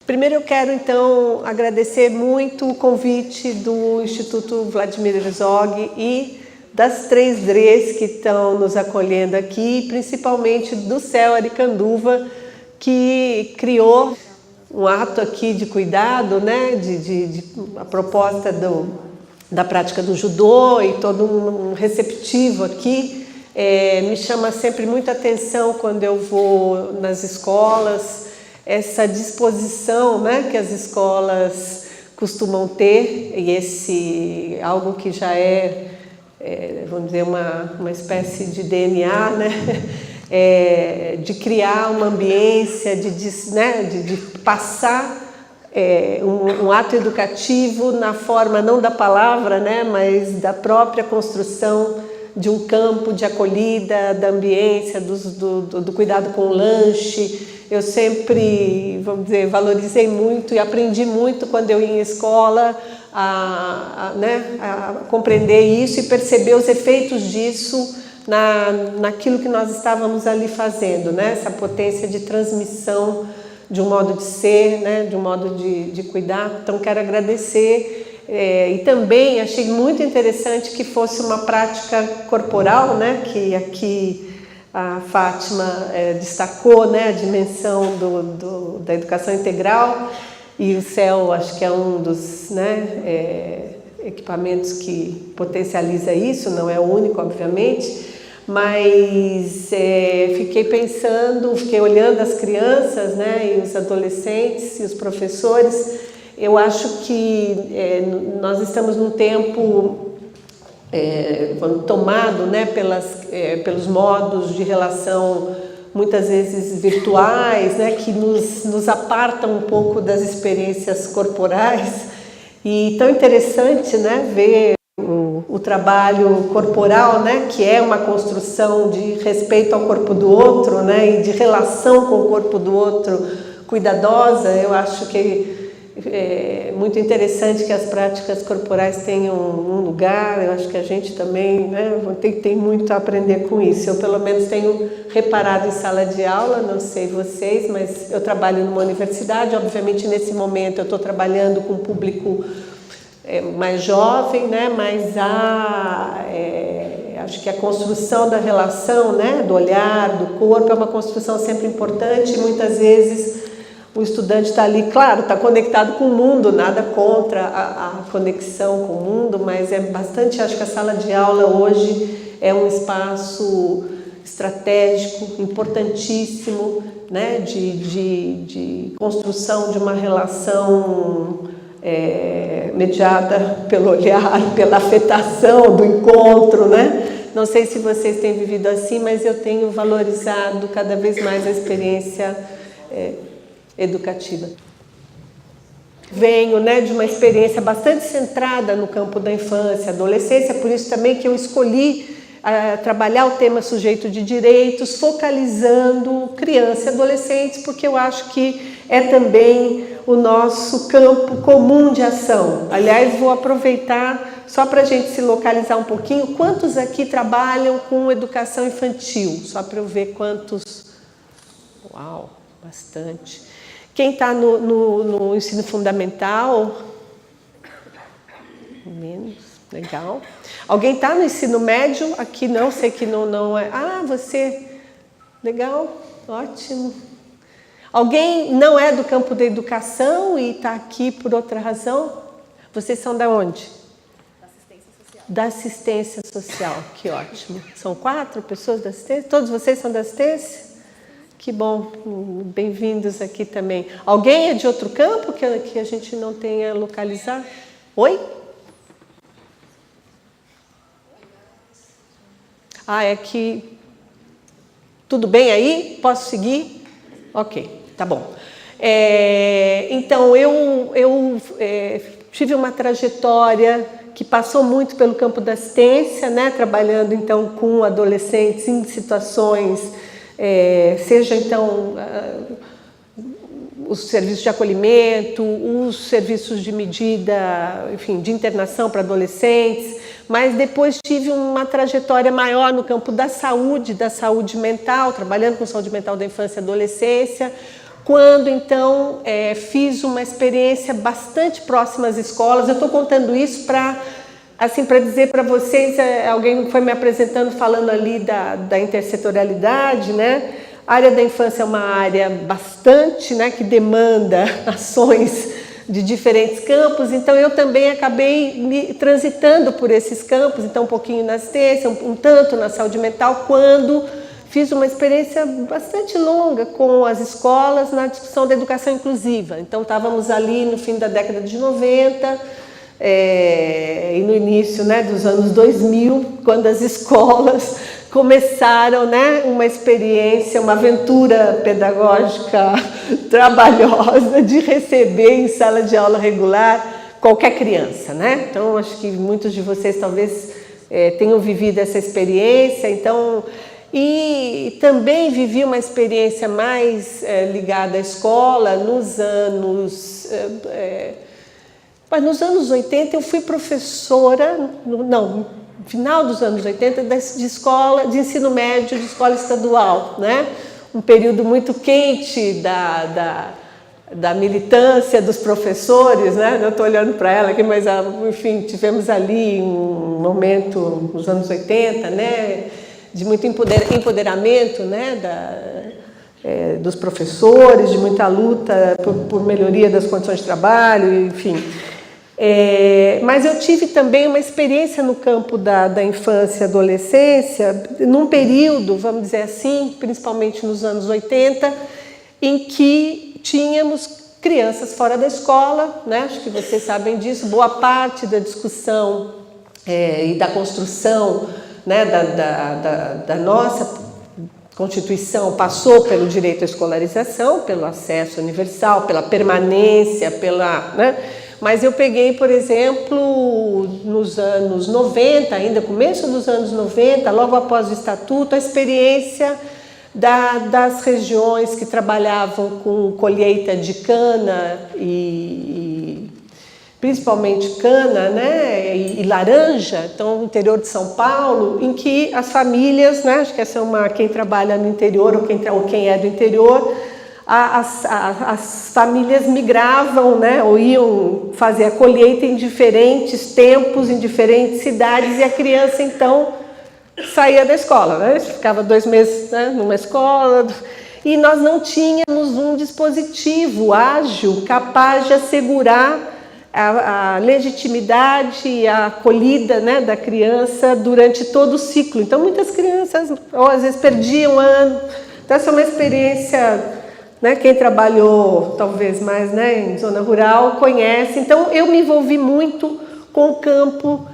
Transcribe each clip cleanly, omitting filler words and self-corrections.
Primeiro eu quero, então, agradecer muito o convite do Instituto Vladimir Herzog e das 3 DREs que estão nos acolhendo aqui, principalmente do CEL Aricanduva, que criou um ato aqui de cuidado, né, a proposta da prática do judô e todo um receptivo aqui. Me chama sempre muita atenção quando eu vou nas escolas, essa disposição, né, que as escolas costumam ter, e algo que já vamos dizer, uma espécie de DNA, né, de criar uma ambiência, de passar um ato educativo na forma não da palavra, né, mas da própria construção de um campo de acolhida, da ambiência, do cuidado com o lanche. Eu sempre, vamos dizer, valorizei muito e aprendi muito quando eu ia em escola a compreender isso e perceber os efeitos disso naquilo que nós estávamos ali fazendo, né? Essa potência de transmissão de um modo de ser, né? De um modo de cuidar. Então, quero agradecer. E também achei muito interessante que fosse uma prática corporal, né? Que aqui a Fátima destacou, né? A dimensão da educação integral, e o CEL acho que é um dos, né, equipamentos que potencializa isso, não é o único, obviamente, mas fiquei olhando as crianças, né, e os adolescentes e os professores. Eu acho que nós estamos num tempo tomado, né, pelos modos de relação muitas vezes virtuais, né, que nos apartam um pouco das experiências corporais. E tão interessante, né, ver o trabalho corporal, né, que é uma construção de respeito ao corpo do outro, né, e de relação com o corpo do outro cuidadosa. Eu acho que é muito interessante que as práticas corporais tenham um lugar. Eu acho que a gente também, né, tem muito a aprender com isso. Eu, pelo menos, tenho reparado em sala de aula, não sei vocês, mas eu trabalho numa universidade. Obviamente, nesse momento, eu estou trabalhando com um público mais jovem, né, mas acho que a construção da relação, né, do olhar, do corpo, é uma construção sempre importante. E muitas vezes o estudante está ali, claro, está conectado com o mundo, nada contra a conexão com o mundo, mas acho que a sala de aula hoje é um espaço estratégico, importantíssimo, né, de construção de uma relação mediada pelo olhar, pela afetação do encontro, né? Não sei se vocês têm vivido assim, mas eu tenho valorizado cada vez mais a experiência educativa. Venho, né, de uma experiência bastante centrada no campo da infância, adolescência, por isso também que eu escolhi trabalhar o tema sujeito de direitos, focalizando crianças e adolescentes, porque eu acho que é também o nosso campo comum de ação. Aliás, vou aproveitar só para a gente se localizar um pouquinho. Quantos aqui trabalham com educação infantil? Só para eu ver quantos. Uau, bastante. Quem está no ensino fundamental? Menos, legal. Alguém está no ensino médio? Aqui não, sei que não é. Ah, você, legal, ótimo. Alguém não é do campo da educação e está aqui por outra razão? Vocês são da onde? Da assistência social. Da assistência social, que ótimo. São 4 pessoas da assistência? Todos vocês são da assistência? Que bom, bem-vindos aqui também. Alguém é de outro campo que a gente não tenha localizado? Oi? É que... Tudo bem aí? Posso seguir? Ok, tá bom. Então, eu tive uma trajetória que passou muito pelo campo da assistência, né? Trabalhando, então, com adolescentes em situações... seja então os serviços de acolhimento, os serviços de medida, enfim, de internação para adolescentes, mas depois tive uma trajetória maior no campo da saúde mental, trabalhando com saúde mental da infância e adolescência, quando então fiz uma experiência bastante próxima às escolas. Eu estou contando isso para dizer para vocês, alguém foi me apresentando falando ali da intersetorialidade, né? A área da infância é uma área bastante, né, que demanda ações de diferentes campos, então eu também acabei me transitando por esses campos, então um pouquinho na assistência, um tanto na saúde mental, quando fiz uma experiência bastante longa com as escolas na discussão da educação inclusiva. Então estávamos ali no fim da década de 90 e no início, né, dos anos 2000, quando as escolas começaram, né, uma experiência, uma aventura pedagógica trabalhosa de receber em sala de aula regular qualquer criança, né? Então, acho que muitos de vocês talvez tenham vivido essa experiência. Então, e também vivi uma experiência mais ligada à escola nos anos 80. Eu fui professora, no final dos anos 80, de escola de ensino médio, de escola estadual, né? Um período muito quente da militância dos professores, né? Eu estou olhando para ela aqui, mas enfim, tivemos ali um momento nos anos 80, né, de muito empoderamento, né, dos professores, de muita luta por melhoria das condições de trabalho, enfim. Mas eu tive também uma experiência no campo da infância e adolescência, num período, vamos dizer assim, principalmente nos anos 80, em que tínhamos crianças fora da escola, né? Acho que vocês sabem disso. Boa parte da discussão e da construção, né, da nossa Constituição passou pelo direito à escolarização, pelo acesso universal, pela permanência, né? Mas eu peguei, por exemplo, nos anos 90, ainda começo dos anos 90, logo após o Estatuto, a experiência das regiões que trabalhavam com colheita de cana e principalmente cana, né, e laranja, então no interior de São Paulo, em que as famílias, né, acho que essa é quem trabalha no interior ou quem é do interior, as famílias migravam, né, ou iam fazer a colheita em diferentes tempos, em diferentes cidades, e a criança então saía da escola, né, ficava 2 meses, né, numa escola, e nós não tínhamos um dispositivo ágil capaz de assegurar a legitimidade e a acolhida, né, da criança durante todo o ciclo. Então muitas crianças, ou às vezes perdiam ano. Então essa é uma experiência, né, quem trabalhou talvez mais, né, em zona rural conhece. Então eu me envolvi muito com o campo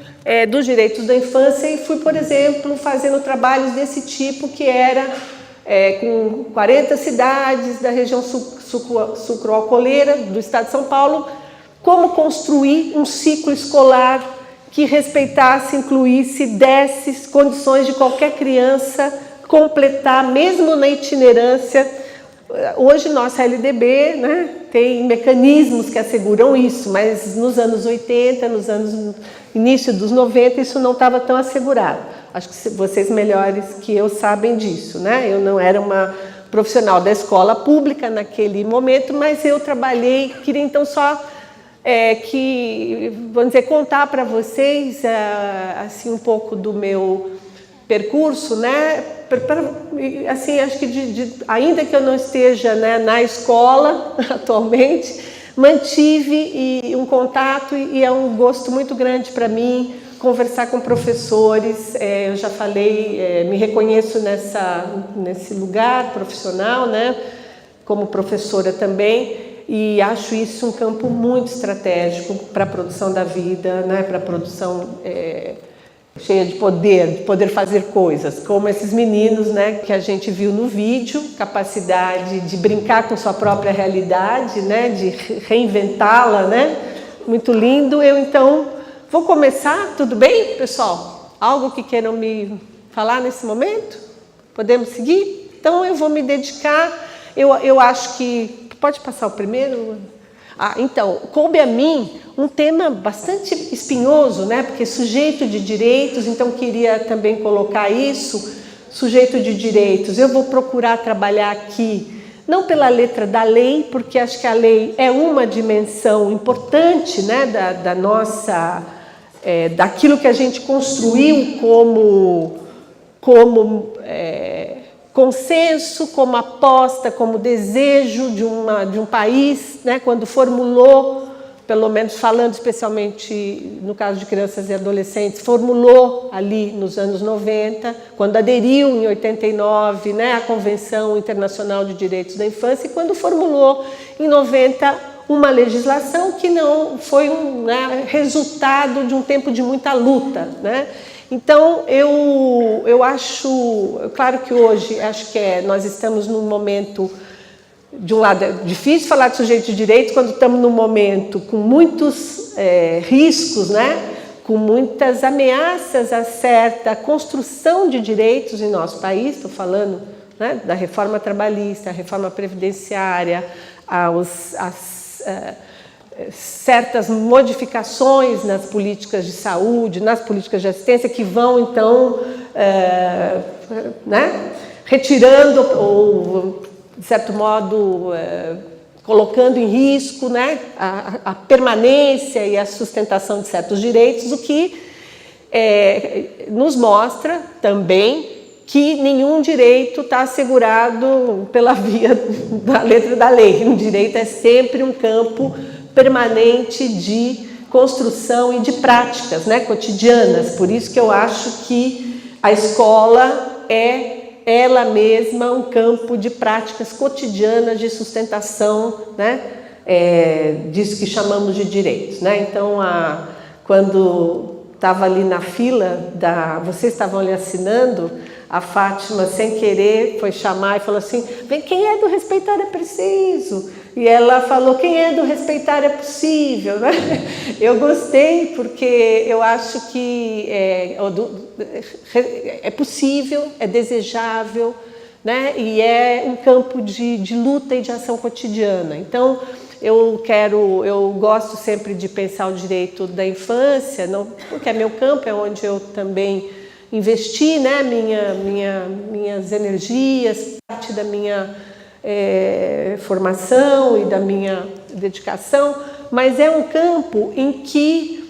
dos direitos da infância e fui, por exemplo, fazendo trabalhos desse tipo, que era com 40 cidades da região sucroalcooleira do estado de São Paulo, como construir um ciclo escolar que respeitasse, incluísse, desse condições de qualquer criança completar, mesmo na itinerância. Hoje, nossa LDB, né, tem mecanismos que asseguram isso, mas nos anos 80, início dos 90, isso não estava tão assegurado. Acho que vocês melhores que eu sabem disso, né? Eu não era uma profissional da escola pública naquele momento, mas eu trabalhei, queria então só vamos dizer, contar para vocês assim um pouco do meu percurso, né? Assim, acho que ainda que eu não esteja, né, na escola atualmente, mantive um contato e é um gosto muito grande para mim conversar com professores. Eu já falei, me reconheço nesse lugar profissional, né, como professora também. E acho isso um campo muito estratégico para a produção da vida, né? Para a produção cheia de poder fazer coisas, como esses meninos, né, que a gente viu no vídeo, capacidade de brincar com sua própria realidade, né, de reinventá-la, né? Muito lindo. Eu então vou começar, tudo bem, pessoal? Algo que queiram me falar nesse momento? Podemos seguir? Então eu vou me dedicar, eu acho que... Pode passar o primeiro? Então, coube a mim um tema bastante espinhoso, né? Porque sujeito de direitos, então queria também colocar isso, sujeito de direitos. Eu vou procurar trabalhar aqui não pela letra da lei, porque acho que a lei é uma dimensão importante, né, da nossa, daquilo que a gente construiu como consenso, como aposta, como desejo de um país, né, quando formulou, pelo menos falando especialmente no caso de crianças e adolescentes, formulou ali nos anos 90, quando aderiu em 89, né, à Convenção Internacional de Direitos da Infância, e quando formulou em 90 uma legislação que não foi né, resultado de um tempo de muita luta, né? Então, eu acho, claro que hoje, acho que nós estamos num momento, de um lado, é difícil falar de sujeito de direito quando estamos num momento com muitos riscos, né? Com muitas ameaças a certa construção de direitos em nosso país, estou falando, né, da reforma trabalhista, a reforma previdenciária, certas modificações nas políticas de saúde, nas políticas de assistência, que vão, então, né, retirando ou, de certo modo, colocando em risco, né, a permanência e a sustentação de certos direitos, o que nos mostra também que nenhum direito está assegurado pela via da letra da lei. Um direito é sempre um campo permanente de construção e de práticas, né, cotidianas. Por isso que eu acho que a escola é ela mesma um campo de práticas cotidianas de sustentação, né, disso que chamamos de direitos, né? Então, quando estava ali na fila, vocês estavam ali assinando, a Fátima, sem querer, foi chamar e falou assim, vem, quem é do respeitar é preciso. E ela falou, quem é do respeitar é possível, né? Eu gostei porque eu acho que é possível, é desejável, né? E é um campo de luta e de ação cotidiana. Então, eu gosto sempre de pensar o direito da infância, não, porque é meu campo, é onde eu também investi, né, minhas energias, parte da minha formação e da minha dedicação, mas é um campo em que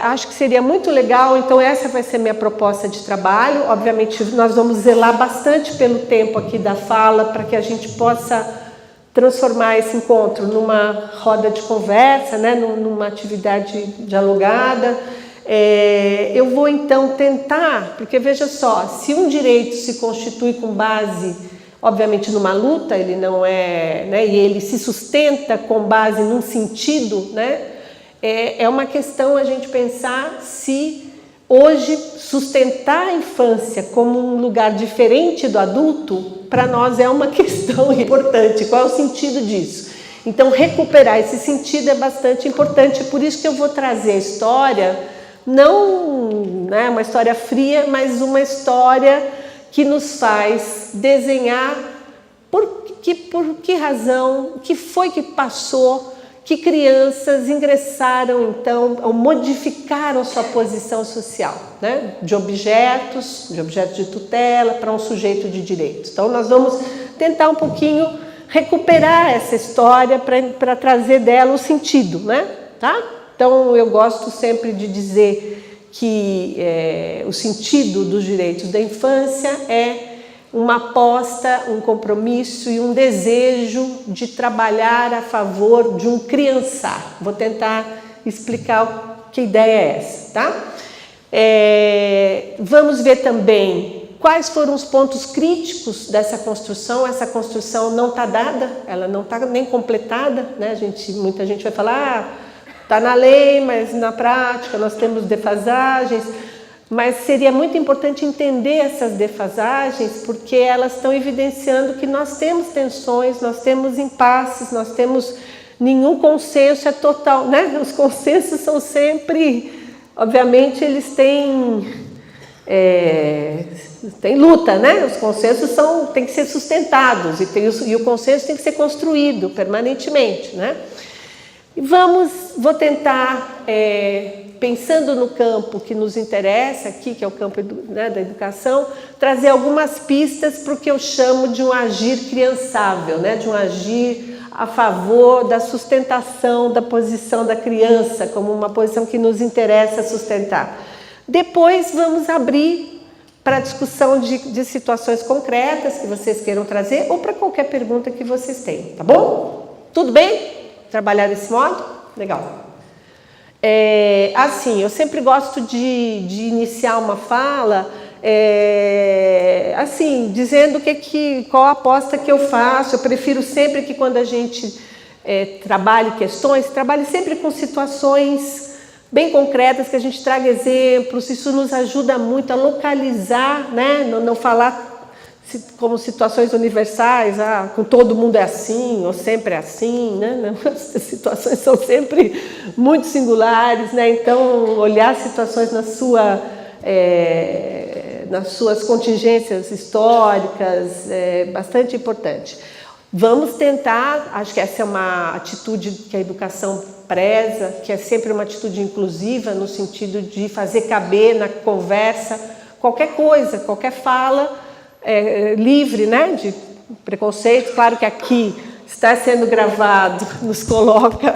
acho que seria muito legal, então essa vai ser minha proposta de trabalho. Obviamente nós vamos zelar bastante pelo tempo aqui da fala para que a gente possa transformar esse encontro numa roda de conversa, né, numa atividade dialogada. Eu vou então tentar, porque veja só, se um direito se constitui com base, obviamente, numa luta, ele não né, e ele se sustenta com base num sentido, né, é uma questão a gente pensar se hoje sustentar a infância como um lugar diferente do adulto, para nós é uma questão importante. Qual é o sentido disso? Então, recuperar esse sentido é bastante importante, é por isso que eu vou trazer a história, não, né, uma história fria, mas uma história que nos faz desenhar por que razão, o que foi que passou, que crianças ingressaram, então, ou modificaram sua posição social, né, de objetos de tutela para um sujeito de direitos. Então, nós vamos tentar um pouquinho recuperar essa história para trazer dela o sentido, né, tá? Então, eu gosto sempre de dizer que o sentido dos direitos da infância é uma aposta, um compromisso e um desejo de trabalhar a favor de um criançar. Vou tentar explicar que ideia é essa, tá? Vamos ver também quais foram os pontos críticos dessa construção. Essa construção não está dada, ela não está nem completada, né? Muita gente vai falar, está na lei, mas na prática nós temos defasagens. Mas seria muito importante entender essas defasagens, porque elas estão evidenciando que nós temos tensões, nós temos impasses, nós temos nenhum consenso total, né? Os consensos são sempre, obviamente, eles têm luta, né? Os consensos têm que ser sustentados e o consenso tem que ser construído permanentemente, né? Vou tentar, pensando no campo que nos interessa aqui, que é o campo da educação, trazer algumas pistas para o que eu chamo de um agir criançável, né? De um agir a favor da sustentação da posição da criança, como uma posição que nos interessa sustentar. Depois vamos abrir para a discussão de situações concretas que vocês queiram trazer ou para qualquer pergunta que vocês tenham, tá bom? Tudo bem? Trabalhar desse modo? Legal. Assim, eu sempre gosto de iniciar uma fala assim, dizendo qual a aposta que eu faço. Eu prefiro sempre que quando a gente trabalhe questões, trabalhe sempre com situações bem concretas, que a gente traga exemplos. Isso nos ajuda muito a localizar, né? Não falar como situações universais, com todo mundo é assim, ou sempre é assim, né? As situações são sempre muito singulares, né? Então, olhar situações nas suas contingências históricas é bastante importante. Vamos tentar, acho que essa é uma atitude que a educação preza, que é sempre uma atitude inclusiva, no sentido de fazer caber na conversa qualquer coisa, qualquer fala, livre, né, de preconceito. Claro que aqui está sendo gravado, nos coloca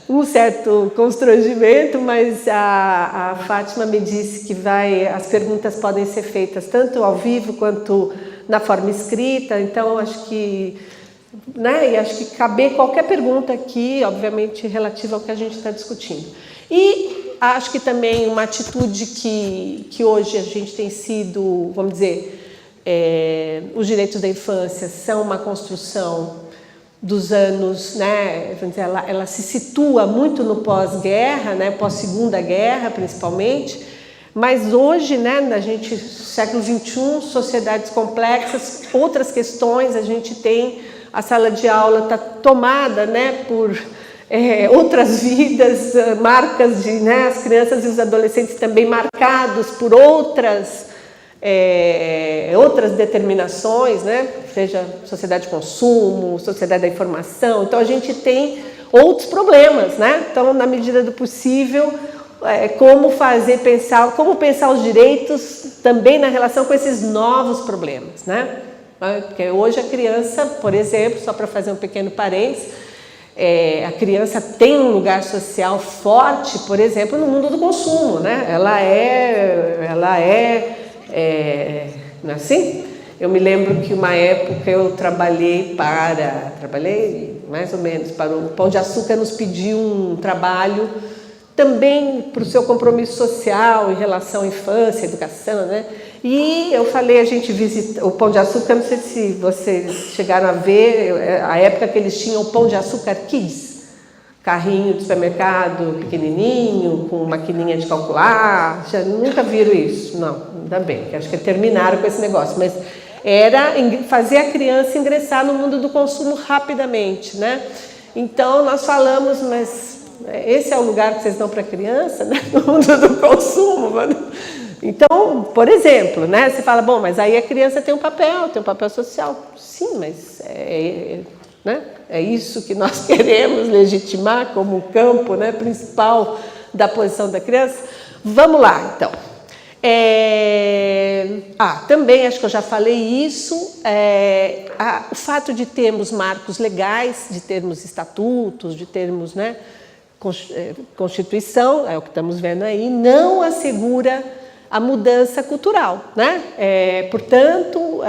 um certo constrangimento, mas a Fátima me disse que as perguntas podem ser feitas tanto ao vivo quanto na forma escrita. Então acho que, né, e acho que caber qualquer pergunta aqui, obviamente relativa ao que a gente está discutindo. E acho que também uma atitude que hoje a gente tem sido, vamos dizer, os direitos da infância são uma construção dos anos, né, vamos dizer, ela se situa muito no pós-guerra, né, pós-segunda guerra principalmente, mas hoje, né, a gente, século XXI, sociedades complexas, outras questões, a gente tem, a sala de aula está tomada, né, por outras vidas, marcas de, né, as crianças e os adolescentes também marcados por outras determinações, né? Seja sociedade de consumo, sociedade da informação. Então a gente tem outros problemas, né? Então, na medida do possível, como pensar os direitos também na relação com esses novos problemas, né? Porque hoje a criança, por exemplo, só para fazer um pequeno parênteses, a criança tem um lugar social forte, por exemplo, no mundo do consumo, né? Ela não é assim? Eu me lembro que uma época eu trabalhei mais ou menos para o Pão de Açúcar, nos pediu um trabalho também para o seu compromisso social em relação à infância, educação, né? E eu falei, a gente visita o Pão de Açúcar, não sei se vocês chegaram a ver, a época que eles tinham o Pão de Açúcar Kids, carrinho de supermercado pequenininho, com maquininha de calcular. Já nunca viram isso? Não, ainda bem, que acho que terminaram com esse negócio, mas era fazer a criança ingressar no mundo do consumo rapidamente, né? Então nós falamos, mas esse é o lugar que vocês dão para a criança, né? No mundo do consumo, mano. Então, por exemplo, né? Você fala, bom, mas aí a criança tem um papel social. Sim, mas né? É isso que nós queremos legitimar como campo, né, principal da posição da criança. Vamos lá, então. Também acho que eu já falei isso. O fato de termos marcos legais, de termos estatutos, de termos, né, Constituição, é o que estamos vendo aí, não assegura a mudança cultural, né? Portanto,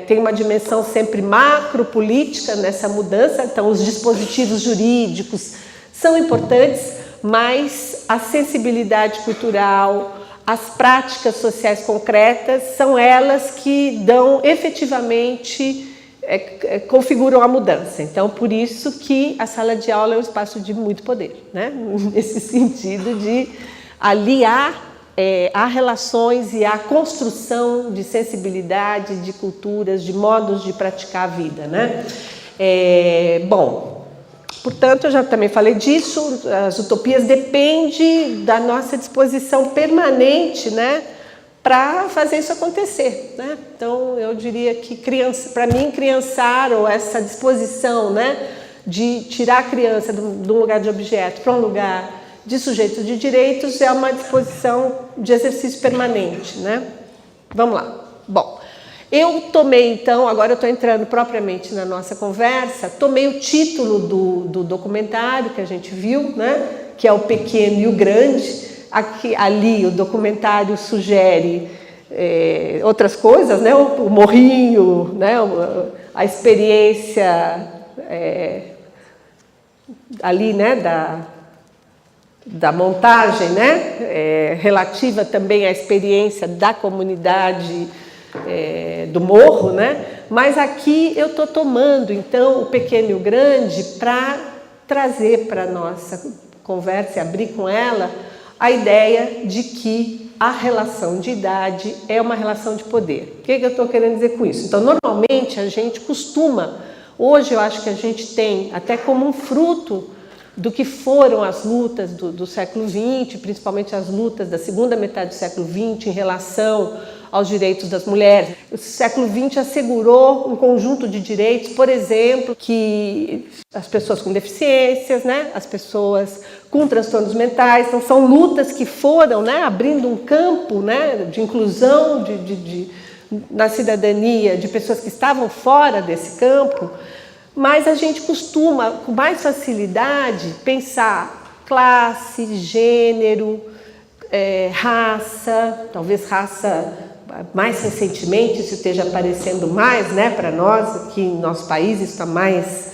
tem uma dimensão sempre macro-política nessa mudança. Então, os dispositivos jurídicos são importantes, mas a sensibilidade cultural, as práticas sociais concretas, são elas que dão efetivamente, configuram a mudança. Então, por isso que a sala de aula é um espaço de muito poder, né? Nesse sentido de aliar há relações e há construção de sensibilidade, de culturas, de modos de praticar a vida, né? Bom, portanto, eu já também falei disso, as utopias dependem da nossa disposição permanente, né, para fazer isso acontecer, né? Então, eu diria que para mim, criançar, ou essa disposição, né, de tirar a criança de um lugar de objeto para um lugar de sujeito de direitos, é uma disposição de exercício permanente, né? Vamos lá. Bom, eu tomei, então, agora eu estou entrando propriamente na nossa conversa, tomei o título do documentário que a gente viu, né? Que é O Pequeno e o Grande. Aqui, ali o documentário sugere outras coisas, né? O morrinho, né? A experiência ali, né? Da montagem, né? Relativa também à experiência da comunidade do morro, né? Mas aqui eu estou tomando, então, O Pequeno e o Grande para trazer para a nossa conversa e abrir com ela a ideia de que a relação de idade é uma relação de poder. O que eu estou querendo dizer com isso? Então, normalmente, a gente costuma, hoje eu acho que a gente tem, até como um fruto do que foram as lutas do século XX, principalmente as lutas da segunda metade do século XX em relação aos direitos das mulheres. O século XX assegurou um conjunto de direitos, por exemplo, que as pessoas com deficiências, né, as pessoas com transtornos mentais, então são lutas que foram, né, abrindo um campo, né, de inclusão na cidadania de pessoas que estavam fora desse campo, mas a gente costuma, com mais facilidade, pensar classe, gênero, raça, talvez raça mais recentemente isso esteja aparecendo mais, né, para nós, aqui em nosso país isso está mais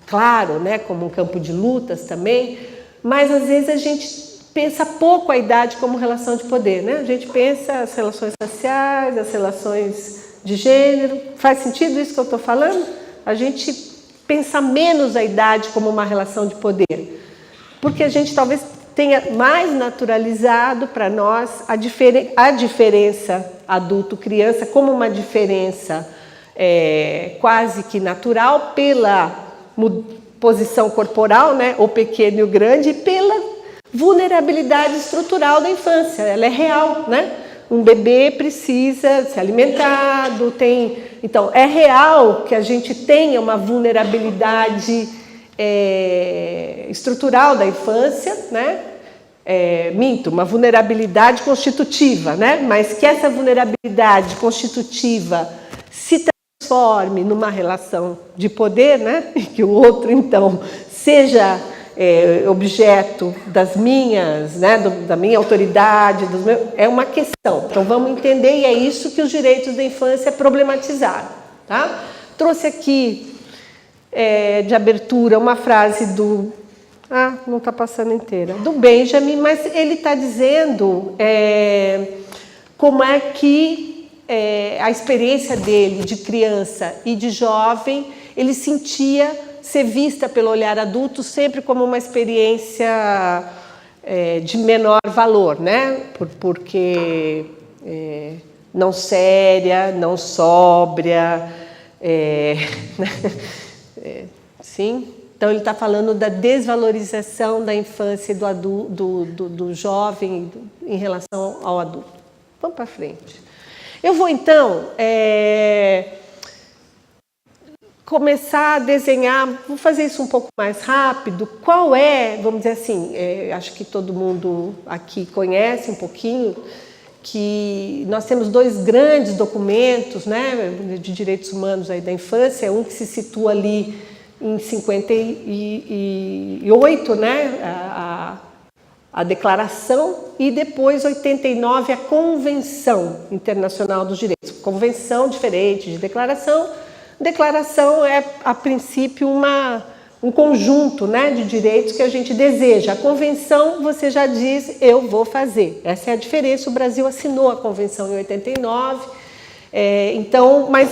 claro, né, como um campo de lutas também, mas às vezes a gente pensa pouco a idade como relação de poder, né? A gente pensa as relações raciais, as relações de gênero. Faz sentido isso que eu estou falando? A gente pensa menos a idade como uma relação de poder, porque a gente talvez tenha mais naturalizado para nós a diferença adulto-criança como uma diferença quase que natural pela posição corporal, né, o pequeno e o grande, e pela vulnerabilidade estrutural da infância. Ela é real, né? Um bebê precisa ser alimentado, então é real que a gente tenha uma vulnerabilidade estrutural da infância, né? Uma vulnerabilidade constitutiva, né? Mas que essa vulnerabilidade constitutiva se transforme numa relação de poder, né? E que o outro, então, seja objeto das minhas, né? Da minha autoridade, é uma questão. Então, vamos entender, e é isso que os direitos da infância problematizaram, tá? Trouxe aqui de abertura uma frase do... não está passando inteira. Do Benjamin, mas ele está dizendo como é que a experiência dele de criança e de jovem, ele sentia ser vista pelo olhar adulto sempre como uma experiência de menor valor, né? Porque não séria, não sóbria, sim. Então, ele está falando da desvalorização da infância e do jovem em relação ao adulto. Vamos para frente. Eu vou, então, começar a desenhar, vou fazer isso um pouco mais rápido, qual vamos dizer assim, acho que todo mundo aqui conhece um pouquinho, que nós temos dois grandes documentos, né, de direitos humanos aí da infância, um que se situa ali em 58, né, a Declaração, e depois 89 a Convenção Internacional dos Direitos. Convenção diferente de declaração. Declaração é, a princípio, um conjunto, né, de direitos que a gente deseja. A convenção, você já diz, eu vou fazer. Essa é a diferença. O Brasil assinou a convenção em 89. Então, mas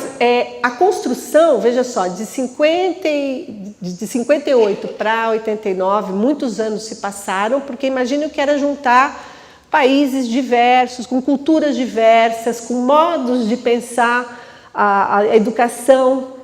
a construção, veja só, de 58 para 89, muitos anos se passaram, porque imagine o que era juntar países diversos, com culturas diversas, com modos de pensar a educação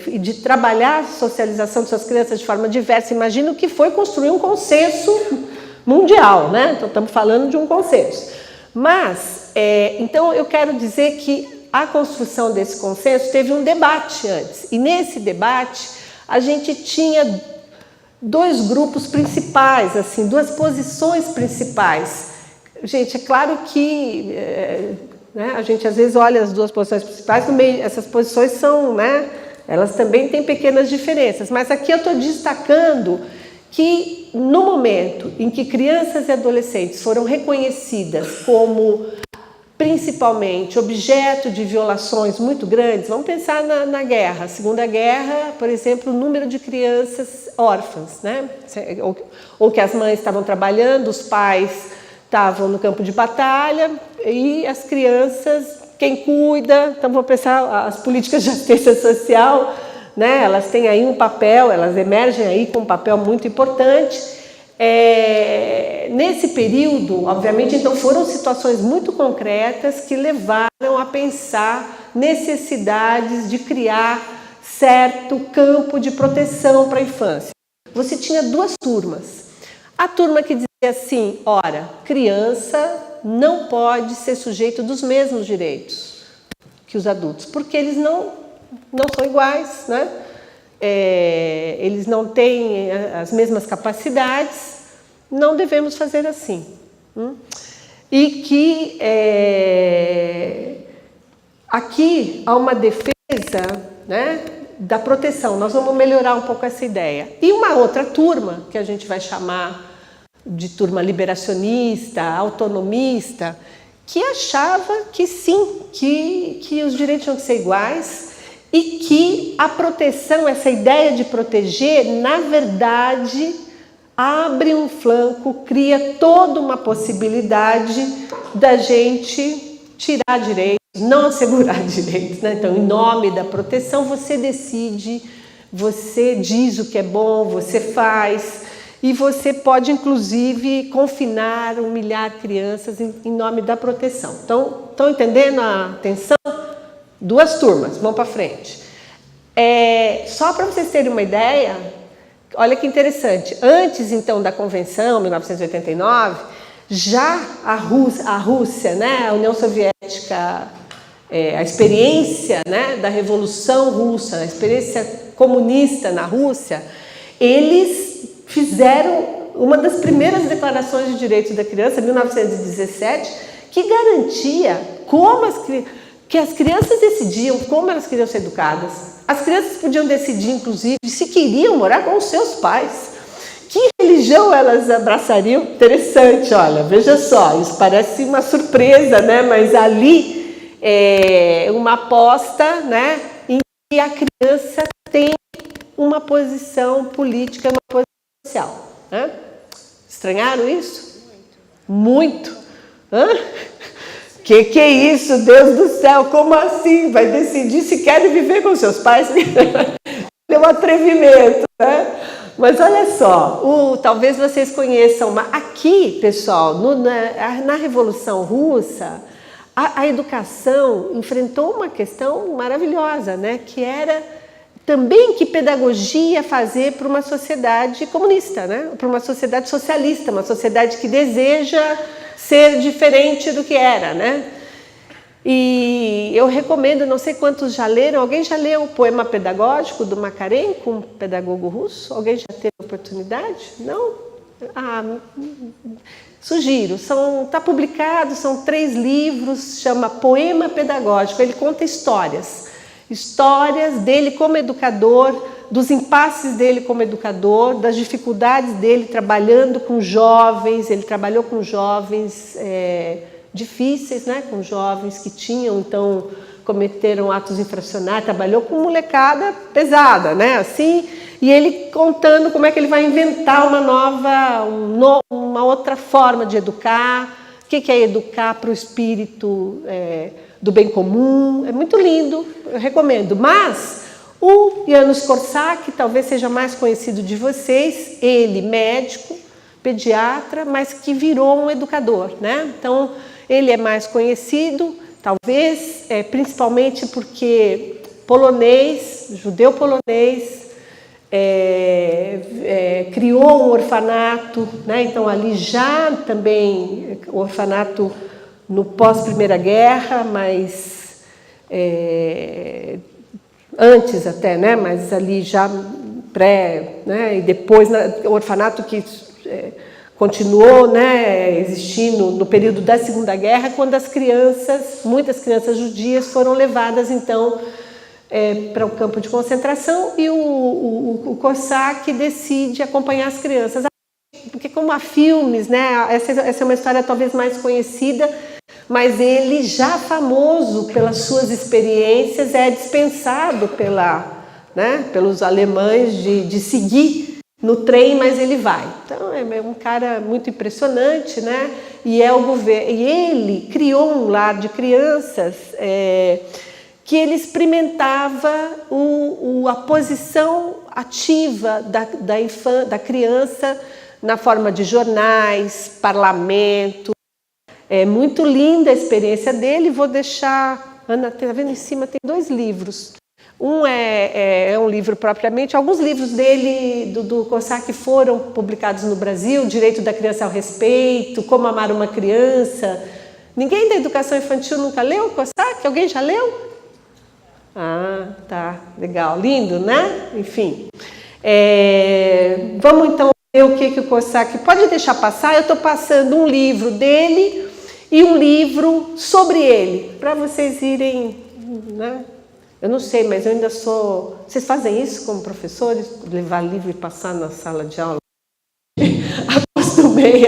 e de trabalhar a socialização de suas crianças de forma diversa. Imagina o que foi construir um consenso mundial, né? Então, estamos falando de um consenso. Mas, então, eu quero dizer que a construção desse consenso teve um debate antes. E nesse debate, a gente tinha dois grupos principais, assim, duas posições principais. Gente, é claro que né, a gente às vezes olha as duas posições principais, no meio, essas posições são, né, elas também têm pequenas diferenças, mas aqui eu estou destacando que no momento em que crianças e adolescentes foram reconhecidas como principalmente objeto de violações muito grandes, vamos pensar na guerra, Segunda Guerra, por exemplo, o número de crianças órfãs, né? Ou que as mães estavam trabalhando, os pais estavam no campo de batalha e as crianças, quem cuida, então vamos pensar as políticas de assistência social, né? Elas têm aí um papel, elas emergem aí com um papel muito importante. Nesse período, obviamente, então foram situações muito concretas que levaram a pensar necessidades de criar certo campo de proteção para a infância. Você tinha duas turmas. A turma que dizia assim, ora, criança não pode ser sujeito dos mesmos direitos que os adultos, porque eles não são iguais, né? Eles não têm as mesmas capacidades, não devemos fazer assim. E que aqui há uma defesa, né, da proteção, nós vamos melhorar um pouco essa ideia. E uma outra turma, que a gente vai chamar de turma liberacionista, autonomista, que achava que sim, que os direitos tinham que ser iguais, e que a proteção, essa ideia de proteger, na verdade, abre um flanco, cria toda uma possibilidade da gente tirar direitos, não assegurar direitos, né? Então, em nome da proteção, você decide, você diz o que é bom, você faz, e você pode, inclusive, confinar, humilhar crianças em nome da proteção. Então, estão entendendo a tensão? Duas turmas, vão para frente. Só para vocês terem uma ideia, olha que interessante, antes então da Convenção, 1989, já a Rússia, né, a União Soviética, a experiência, né, da Revolução Russa, a experiência comunista na Rússia, eles fizeram uma das primeiras declarações de direitos da criança, 1917, que garantia que as crianças decidiam como elas queriam ser educadas. As crianças podiam decidir, inclusive, se queriam morar com os seus pais. Que religião elas abraçariam? Interessante, olha, veja só, isso parece uma surpresa, né? Mas ali é uma aposta, né, em que a criança tem uma posição política, uma posição social. Né? Estranharam isso? Muito. Hã? Que é isso, Deus do céu, como assim? Vai decidir se querem viver com seus pais? É um atrevimento, né? Mas olha só, talvez vocês conheçam, aqui, pessoal, na Revolução Russa, a educação enfrentou uma questão maravilhosa, né? Que era também que pedagogia fazer para uma sociedade comunista, né? Para uma sociedade socialista, uma sociedade que deseja ser diferente do que era, né? E eu recomendo, não sei quantos já leram, alguém já leu o poema pedagógico do Makarenko, um pedagogo russo? Alguém já teve oportunidade? Não? Sugiro, está publicado, são 3 livros, chama Poema Pedagógico, ele conta histórias dele como educador, dos impasses dele como educador, das dificuldades dele trabalhando com jovens, ele trabalhou com jovens difíceis, né? Com jovens que então, cometeram atos infracionais, trabalhou com molecada pesada, né? Assim, e ele contando como é que ele vai inventar uma outra forma de educar, o que é educar para o espírito do bem comum, é muito lindo, eu recomendo. Mas o Janusz Korczak, talvez seja mais conhecido de vocês, ele médico, pediatra, mas que virou um educador, né? Então, ele é mais conhecido, talvez, principalmente porque polonês, judeu polonês, criou um orfanato, né? Então ali já também o orfanato no pós-Primeira Guerra, mas antes até, né? Mas ali já né, e depois o orfanato que continuou, né, existindo no período da Segunda Guerra, quando muitas crianças judias foram levadas, então, para o campo de concentração, e o Cossack decide acompanhar as crianças. Porque como há filmes, né, essa é uma história talvez mais conhecida, mas ele, já famoso pelas suas experiências, é dispensado pelos alemães de seguir no trem, mas ele vai. Então é um cara muito impressionante, né? E ele criou um lar de crianças que ele experimentava a posição ativa da criança na forma de jornais, parlamento. É muito linda a experiência dele. Vou deixar... Ana, está vendo em cima? Tem 2 livros. Um é um livro propriamente... Alguns livros dele, do Cossack, foram publicados no Brasil. Direito da Criança ao Respeito, Como Amar uma Criança. Ninguém da educação infantil nunca leu o Cossack? Alguém já leu? Ah, tá. Legal. Lindo, né? Enfim. Vamos, então, ver o que o Cossack... Pode deixar passar? Eu estou passando um livro dele e um livro sobre ele, para vocês irem, né? Eu não sei, mas eu ainda sou... Vocês fazem isso como professores? Levar livro e passar na sala de aula? Acostumei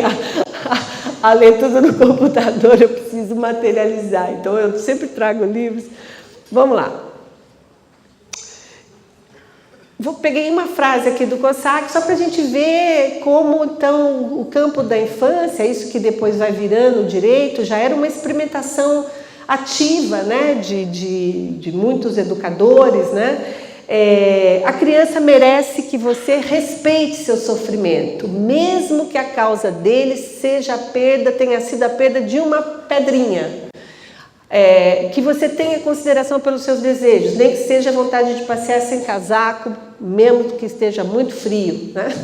a ler tudo no computador, eu preciso materializar. Então, eu sempre trago livros. Vamos lá. Peguei uma frase aqui do Cossack, só para a gente ver como, então, o campo da infância, isso que depois vai virando o direito, já era uma experimentação ativa, né, de muitos educadores, né? A criança merece que você respeite seu sofrimento, mesmo que a causa dele tenha sido a perda de uma pedrinha. Que você tenha consideração pelos seus desejos, nem que seja a vontade de passear sem casaco, mesmo que esteja muito frio, né?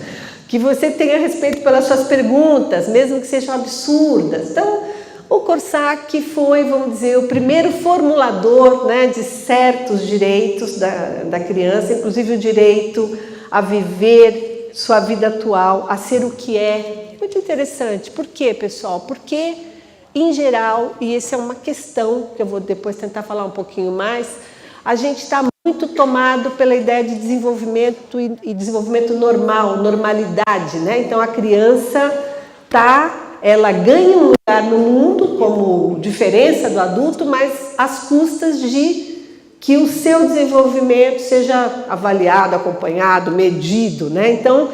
Que você tenha respeito pelas suas perguntas, mesmo que sejam absurdas. Então, o Cossack foi, vamos dizer, o primeiro formulador, né, de certos direitos da criança, inclusive o direito a viver sua vida atual, a ser o que é. Muito interessante. Por quê, pessoal? Porque, em geral, e essa é uma questão que eu vou depois tentar falar um pouquinho mais, a gente está muito tomado pela ideia de desenvolvimento e desenvolvimento normal, normalidade, né? Então, a criança ela ganha um lugar no mundo como diferença do adulto, mas às custas de que o seu desenvolvimento seja avaliado, acompanhado, medido, né? Então,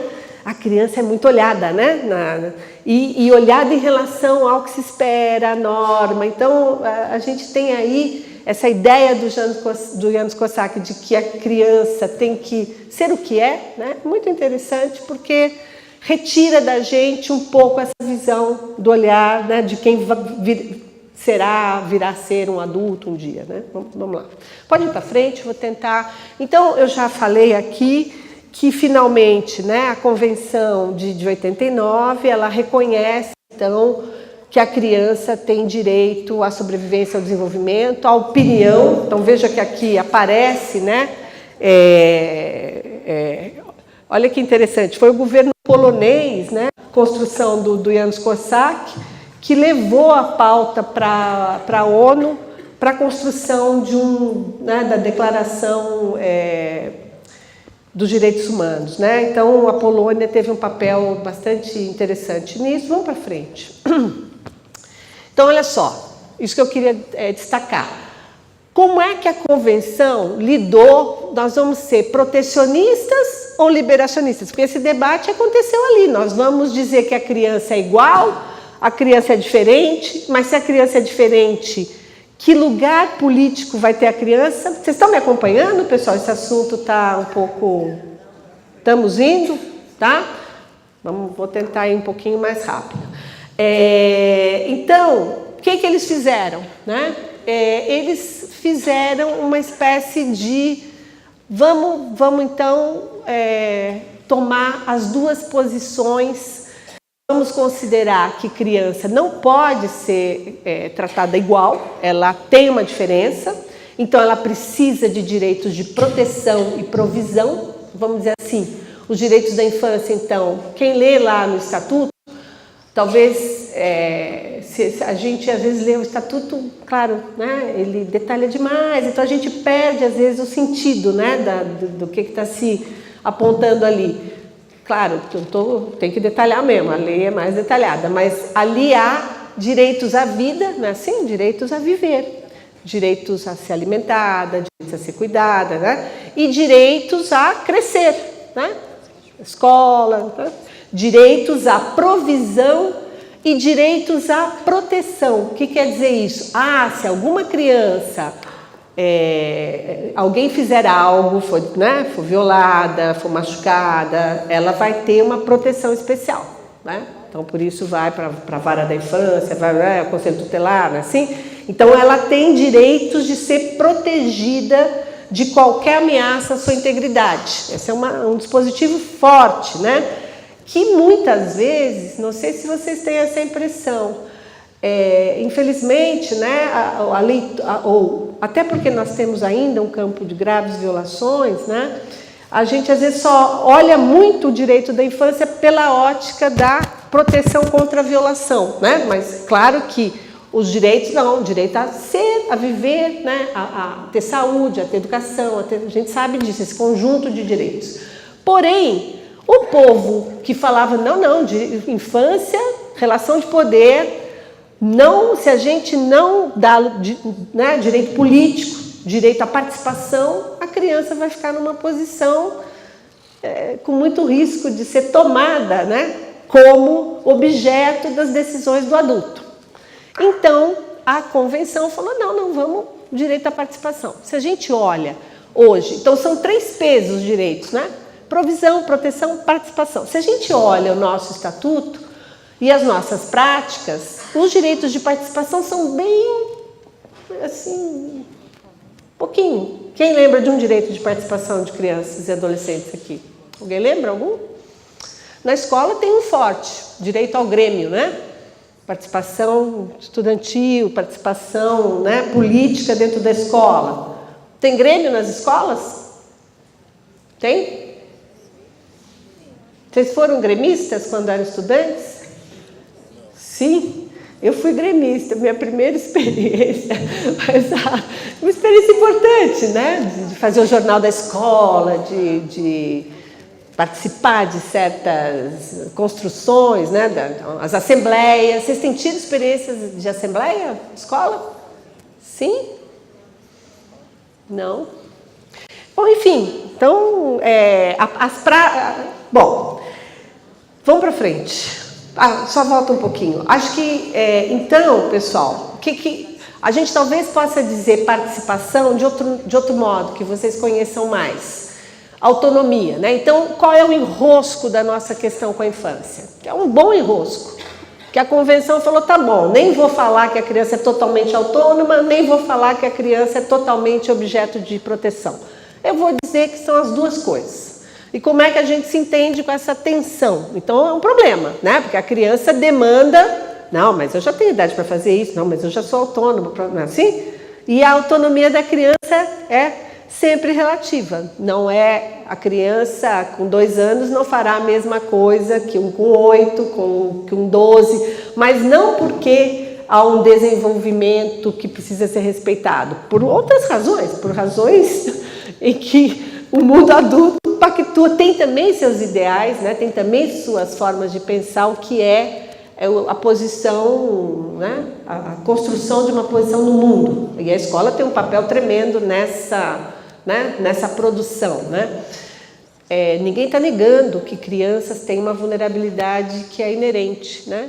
a criança é muito olhada, né? E olhada em relação ao que se espera, a norma. Então, a gente tem aí essa ideia do János Cossack de que a criança tem que ser o que é, né? Muito interessante, porque retira da gente um pouco essa visão do olhar, né, de quem virá a ser um adulto um dia, né? Vamos lá. Pode ir para frente, vou tentar. Então, eu já falei aqui que, finalmente, né, a Convenção de 89, ela reconhece, então, que a criança tem direito à sobrevivência, ao desenvolvimento, à opinião. Então, veja que aqui aparece, né? Olha que interessante, foi o governo polonês, né? Construção do János Cossack, que levou a pauta para a ONU para a construção da Declaração dos Direitos Humanos, né? Então, a Polônia teve um papel bastante interessante nisso. Vamos para frente. Então, olha só, isso que eu queria destacar. Como é que a Convenção lidou? Nós vamos ser protecionistas ou liberacionistas? Porque esse debate aconteceu ali. Nós vamos dizer que a criança é igual, a criança é diferente, mas se a criança é diferente, que lugar político vai ter a criança? Vocês estão me acompanhando, pessoal? Esse assunto está um pouco... Estamos indo, tá? Vou tentar ir um pouquinho mais rápido. Então, o que eles fizeram, né? Eles fizeram uma espécie de... Vamos então, tomar as duas posições. Vamos considerar que criança não pode ser tratada igual, ela tem uma diferença, então ela precisa de direitos de proteção e provisão, vamos dizer assim, Os direitos da infância, então, quem lê lá no Estatuto, talvez, se a gente às vezes lê o Estatuto, claro, né, ele detalha demais, então a gente perde às vezes o sentido, né, do que está se apontando ali. Claro, tem que detalhar mesmo, a lei é mais detalhada, mas ali há direitos à vida, não é assim? Direitos a viver, direitos a ser alimentada, direitos a ser cuidada, né? E direitos a crescer, né? Escola, né? Direitos à provisão e direitos à proteção. O que quer dizer isso? Se alguma criança, alguém fizer algo, for violada, for machucada, ela vai ter uma proteção especial, né? Então, por isso vai para a vara da infância, vai ao conselho tutelar, assim. Então, ela tem direitos de ser protegida de qualquer ameaça à sua integridade. Esse é um dispositivo forte, né? Que muitas vezes, não sei se vocês têm essa impressão, infelizmente, né, ou até porque nós temos ainda um campo de graves violações, né, a gente às vezes só olha muito o direito da infância pela ótica da proteção contra a violação, né? Mas claro que os direitos não, o direito a ser, a viver, né, a ter saúde, a ter educação, a gente sabe disso, esse conjunto de direitos. Porém, o povo que falava, não, de infância, relação de poder, não, se a gente não dá, né, direito político, direito à participação, a criança vai ficar numa posição com muito risco de ser tomada, né, como objeto das decisões do adulto. Então, a convenção falou, não, vamos, direito à participação. Se a gente olha hoje, então são 3 pesos os direitos, né? Provisão, proteção, participação. Se a gente olha o nosso estatuto e as nossas práticas, os direitos de participação são bem, assim, pouquinho. Quem lembra de um direito de participação de crianças e adolescentes aqui? Alguém lembra algum? Na escola tem um forte, direito ao grêmio, né? Participação estudantil, participação, né, política dentro da escola. Tem grêmio nas escolas? Tem? Vocês foram gremistas quando eram estudantes? Sim, eu fui gremista, minha primeira experiência, mas uma experiência importante, né? De fazer o jornal da escola, de participar de certas construções, né? As assembleias. Vocês têm tido experiências de assembleia, escola? Sim? Não? Bom, enfim, então, bom, vamos para frente. Só volta um pouquinho. Acho que, então, pessoal, a gente talvez possa dizer participação de outro modo, que vocês conheçam mais. Autonomia, né? Então, qual é o enrosco da nossa questão com a infância? É um bom enrosco, que a convenção falou, tá bom, nem vou falar que a criança é totalmente autônoma, nem vou falar que a criança é totalmente objeto de proteção. Eu vou dizer que são as duas coisas. E como é que a gente se entende com essa tensão? Então, é um problema, né? Porque a criança demanda, não, mas eu já tenho idade para fazer isso, não, mas eu já sou autônomo, não é assim? E a autonomia da criança é sempre relativa. Não é a criança com 2 anos não fará a mesma coisa que um com 8, que um 12, mas não porque há um desenvolvimento que precisa ser respeitado, por outras razões, por razões em que o mundo adulto pactua, tem também seus ideais, né? Tem também suas formas de pensar o que é a posição, né? A construção de uma posição no mundo. E a escola tem um papel tremendo nessa produção, né? Ninguém está negando que crianças têm uma vulnerabilidade que é inerente, né?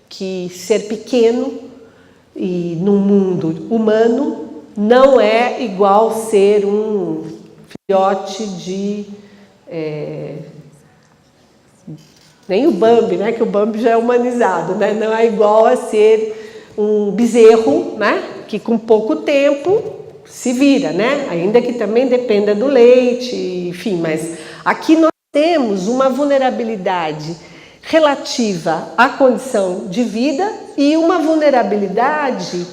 Que ser pequeno e num mundo humano não é igual ser um filhote de... nem o Bambi, né? Que o Bambi já é humanizado, né? Não é igual a ser um bezerro, né? Que com pouco tempo se vira, né? Ainda que também dependa do leite, enfim, mas aqui nós temos uma vulnerabilidade relativa à condição de vida e uma vulnerabilidade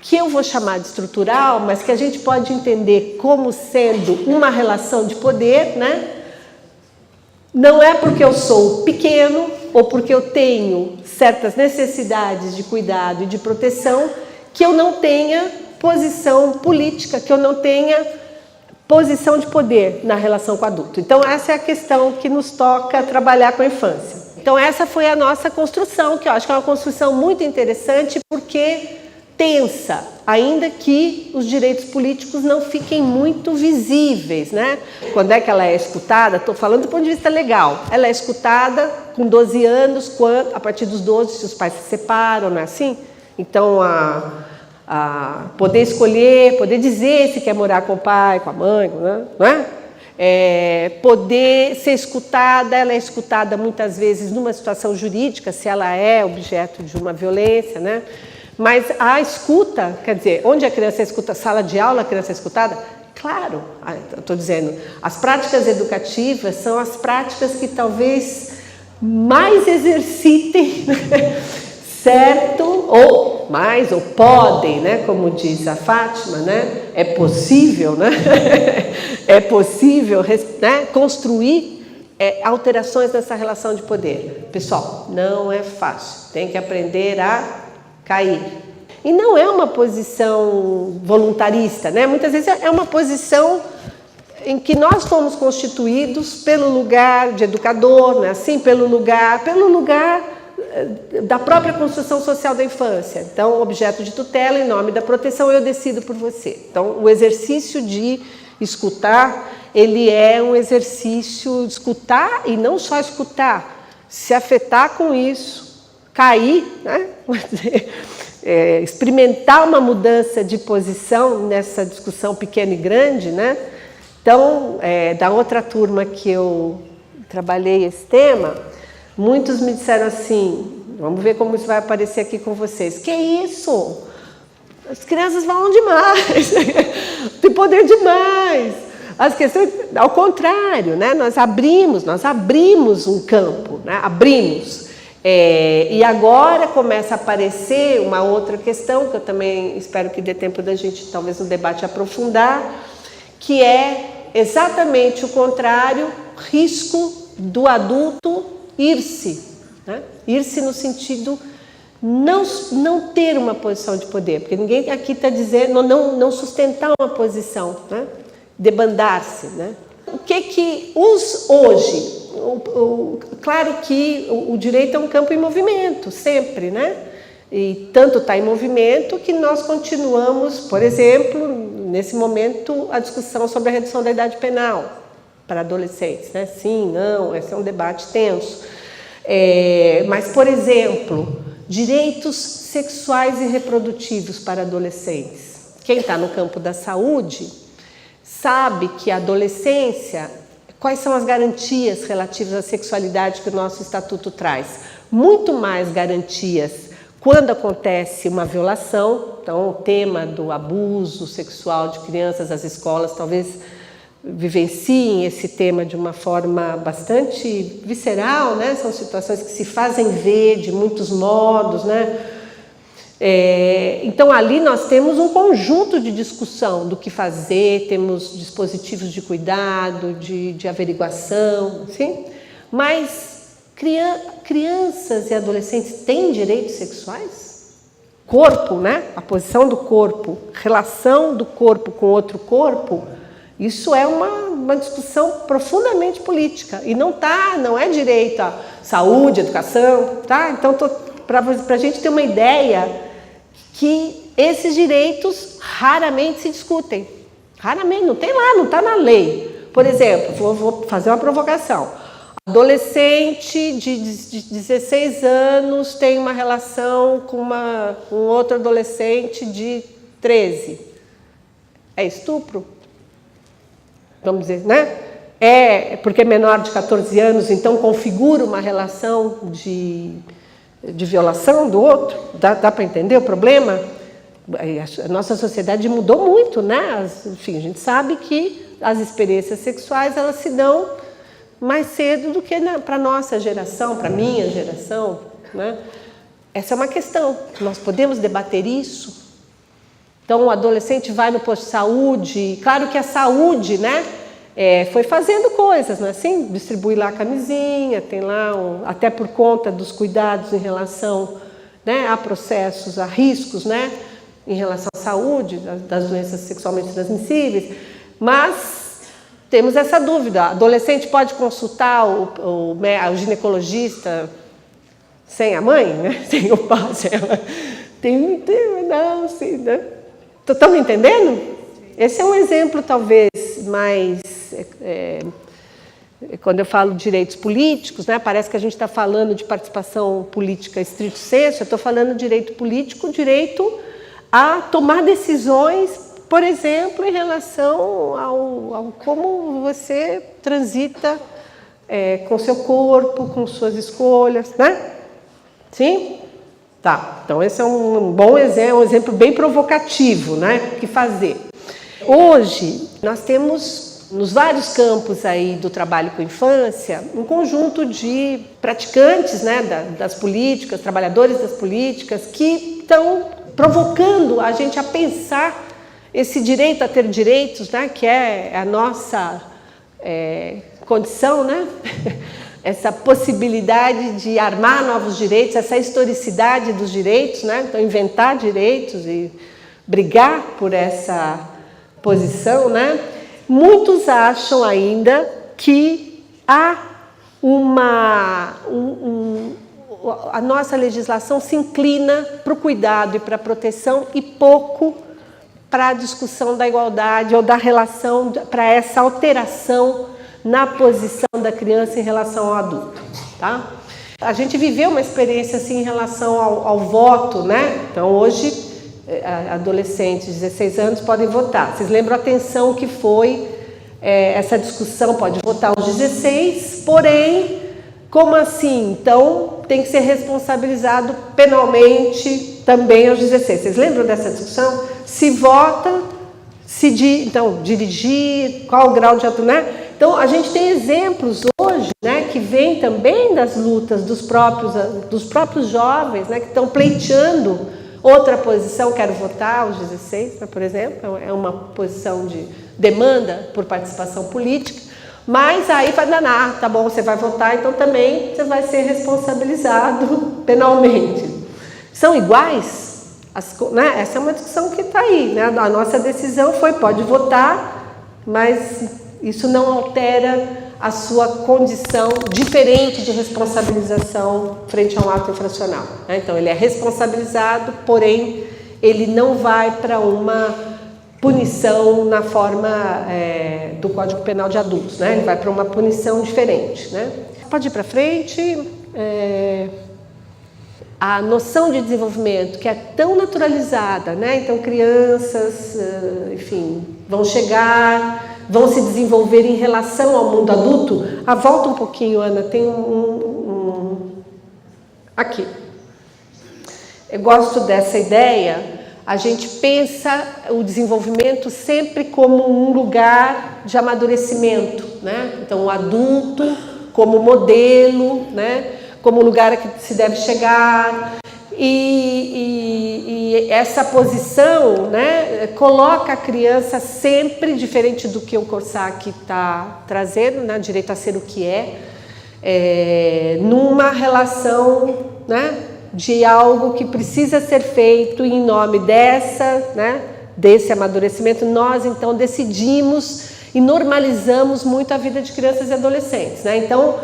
que eu vou chamar de estrutural, mas que a gente pode entender como sendo uma relação de poder, né? Não é porque eu sou pequeno ou porque eu tenho certas necessidades de cuidado e de proteção que eu não tenha posição política, que eu não tenha posição de poder na relação com o adulto. Então, essa é a questão que nos toca trabalhar com a infância. Então, essa foi a nossa construção, que eu acho que é uma construção muito interessante, porque tensa, ainda que os direitos políticos não fiquem muito visíveis, né? Quando é que ela é escutada? Estou falando do ponto de vista legal. Ela é escutada com 12 anos, a partir dos 12, se os pais se separam, não é assim? Então, poder escolher, poder dizer se quer morar com o pai, com a mãe, não é? Poder ser escutada, ela é escutada muitas vezes numa situação jurídica, se ela é objeto de uma violência, né? Mas a escuta, quer dizer, onde a criança escuta, sala de aula, a criança é escutada? Claro, estou dizendo, as práticas educativas são as práticas que talvez mais exercitem, certo? Ou mais, ou podem, né? Como diz a Fátima, né? É possível, né? É possível, né? Construir alterações nessa relação de poder. Pessoal, não é fácil, tem que aprender a cair. E não é uma posição voluntarista, né? Muitas vezes é uma posição em que nós fomos constituídos pelo lugar de educador, né? Assim, pelo lugar da própria construção social da infância. Então, objeto de tutela, em nome da proteção, eu decido por você. Então, o exercício de escutar, ele é um exercício de escutar e não só escutar, se afetar com isso, cair, né? Experimentar uma mudança de posição nessa discussão pequena e grande, né? Então, da outra turma que eu trabalhei esse tema, muitos me disseram assim, vamos ver como isso vai aparecer aqui com vocês. Que isso? As crianças falam demais, tem poder demais. As questões, ao contrário, né? Nós abrimos um campo, né? Abrimos. E agora começa a aparecer uma outra questão, que eu também espero que dê tempo da gente, talvez, no debate aprofundar, que é exatamente o contrário, risco do adulto ir-se. Né? Ir-se no sentido não ter uma posição de poder, porque ninguém aqui está dizendo não sustentar uma posição, né? Debandar-se. Né? O que hoje... Claro que o direito é um campo em movimento, sempre, né? E tanto está em movimento que nós continuamos, por exemplo, nesse momento, a discussão sobre a redução da idade penal para adolescentes, né? Sim, não, esse é um debate tenso. Mas, por exemplo, direitos sexuais e reprodutivos para adolescentes. Quem está no campo da saúde sabe que a adolescência... Quais são as garantias relativas à sexualidade que o nosso estatuto traz? Muito mais garantias quando acontece uma violação. Então, o tema do abuso sexual de crianças, as escolas talvez vivenciem esse tema de uma forma bastante visceral, né? São situações que se fazem ver de muitos modos, né? Então, ali nós temos um conjunto de discussão do que fazer, temos dispositivos de cuidado, de averiguação, sim? Mas crianças e adolescentes têm direitos sexuais? Corpo, né? A posição do corpo, relação do corpo com outro corpo, isso é uma discussão profundamente política. E não é direito à saúde, educação, tá? Então, para a gente ter uma ideia que esses direitos raramente se discutem. Raramente, não tem lá, não está na lei. Por exemplo, vou fazer uma provocação. Adolescente de 16 anos tem uma relação com outro adolescente de 13. É estupro? Vamos dizer, né? Porque é menor de 14 anos, então configura uma relação de violação do outro. Dá para entender o problema? A nossa sociedade mudou muito, né? Enfim, a gente sabe que as experiências sexuais elas se dão mais cedo do que para a nossa geração, para a minha geração, né? Essa é uma questão. Nós podemos debater isso? Então, o adolescente vai no posto de saúde. Claro que a saúde, né? foi fazendo coisas, não é assim? Distribui lá a camisinha, tem lá, até por conta dos cuidados em relação, né, a processos, a riscos, né, em relação à saúde, das doenças sexualmente transmissíveis, mas temos essa dúvida, adolescente pode consultar o ginecologista sem a mãe, né? Sem o pai, sem ela. Não, sim, né? Estão me entendendo? Esse é um exemplo, talvez, mais... quando eu falo de direitos políticos, né, parece que a gente está falando de participação política estrito sensu, eu estou falando de direito político, direito a tomar decisões, por exemplo, em relação ao como você transita com seu corpo, com suas escolhas, né? Sim? Tá, então esse é um bom exemplo, um exemplo bem provocativo, né? O que fazer. Hoje, nós temos, nos vários campos aí do trabalho com infância, um conjunto de praticantes, né, das políticas, trabalhadores das políticas, que estão provocando a gente a pensar esse direito a ter direitos, né, que é a nossa condição, né? Essa possibilidade de armar novos direitos, essa historicidade dos direitos, né? Então, inventar direitos e brigar por essa posição, né? Muitos acham ainda que há a nossa legislação se inclina para o cuidado e para a proteção e pouco para a discussão da igualdade ou da relação, para essa alteração na posição da criança em relação ao adulto, tá? A gente viveu uma experiência assim em relação ao voto, né? Então, hoje, adolescentes de 16 anos podem votar. Vocês lembram a tensão que foi essa discussão? Pode votar aos 16, porém, como assim? Então, tem que ser responsabilizado penalmente também aos 16. Vocês lembram dessa discussão? Se vota, então, dirigir, qual o grau de atuação, né? Então, a gente tem exemplos hoje, né, que vêm também das lutas dos próprios jovens, né, que estão pleiteando outra posição, quero votar aos 16, né, por exemplo, é uma posição de demanda por participação política, mas aí vai danar, tá bom, você vai votar, então também você vai ser responsabilizado penalmente. São iguais? Né? Essa é uma discussão que está aí, né? A nossa decisão foi, pode votar, mas isso não altera a sua condição diferente de responsabilização frente a um ato infracional, né? Então, ele é responsabilizado, porém, ele não vai para uma punição na forma do Código Penal de Adultos, né? Ele vai para uma punição diferente, né? Pode ir para frente. A noção de desenvolvimento, que é tão naturalizada, né? Então, crianças, enfim, vão chegar, vão se desenvolver em relação ao mundo adulto. Volta um pouquinho, Ana, tem aqui. Eu gosto dessa ideia. A gente pensa o desenvolvimento sempre como um lugar de amadurecimento, né? Então, o adulto como modelo, né? Como lugar a que se deve chegar, e essa posição, né, coloca a criança sempre, diferente do que o Korsak está trazendo, né, direito a ser o que numa relação, né, de algo que precisa ser feito em nome desse amadurecimento. Nós, então, decidimos e normalizamos muito a vida de crianças e adolescentes, né? Então,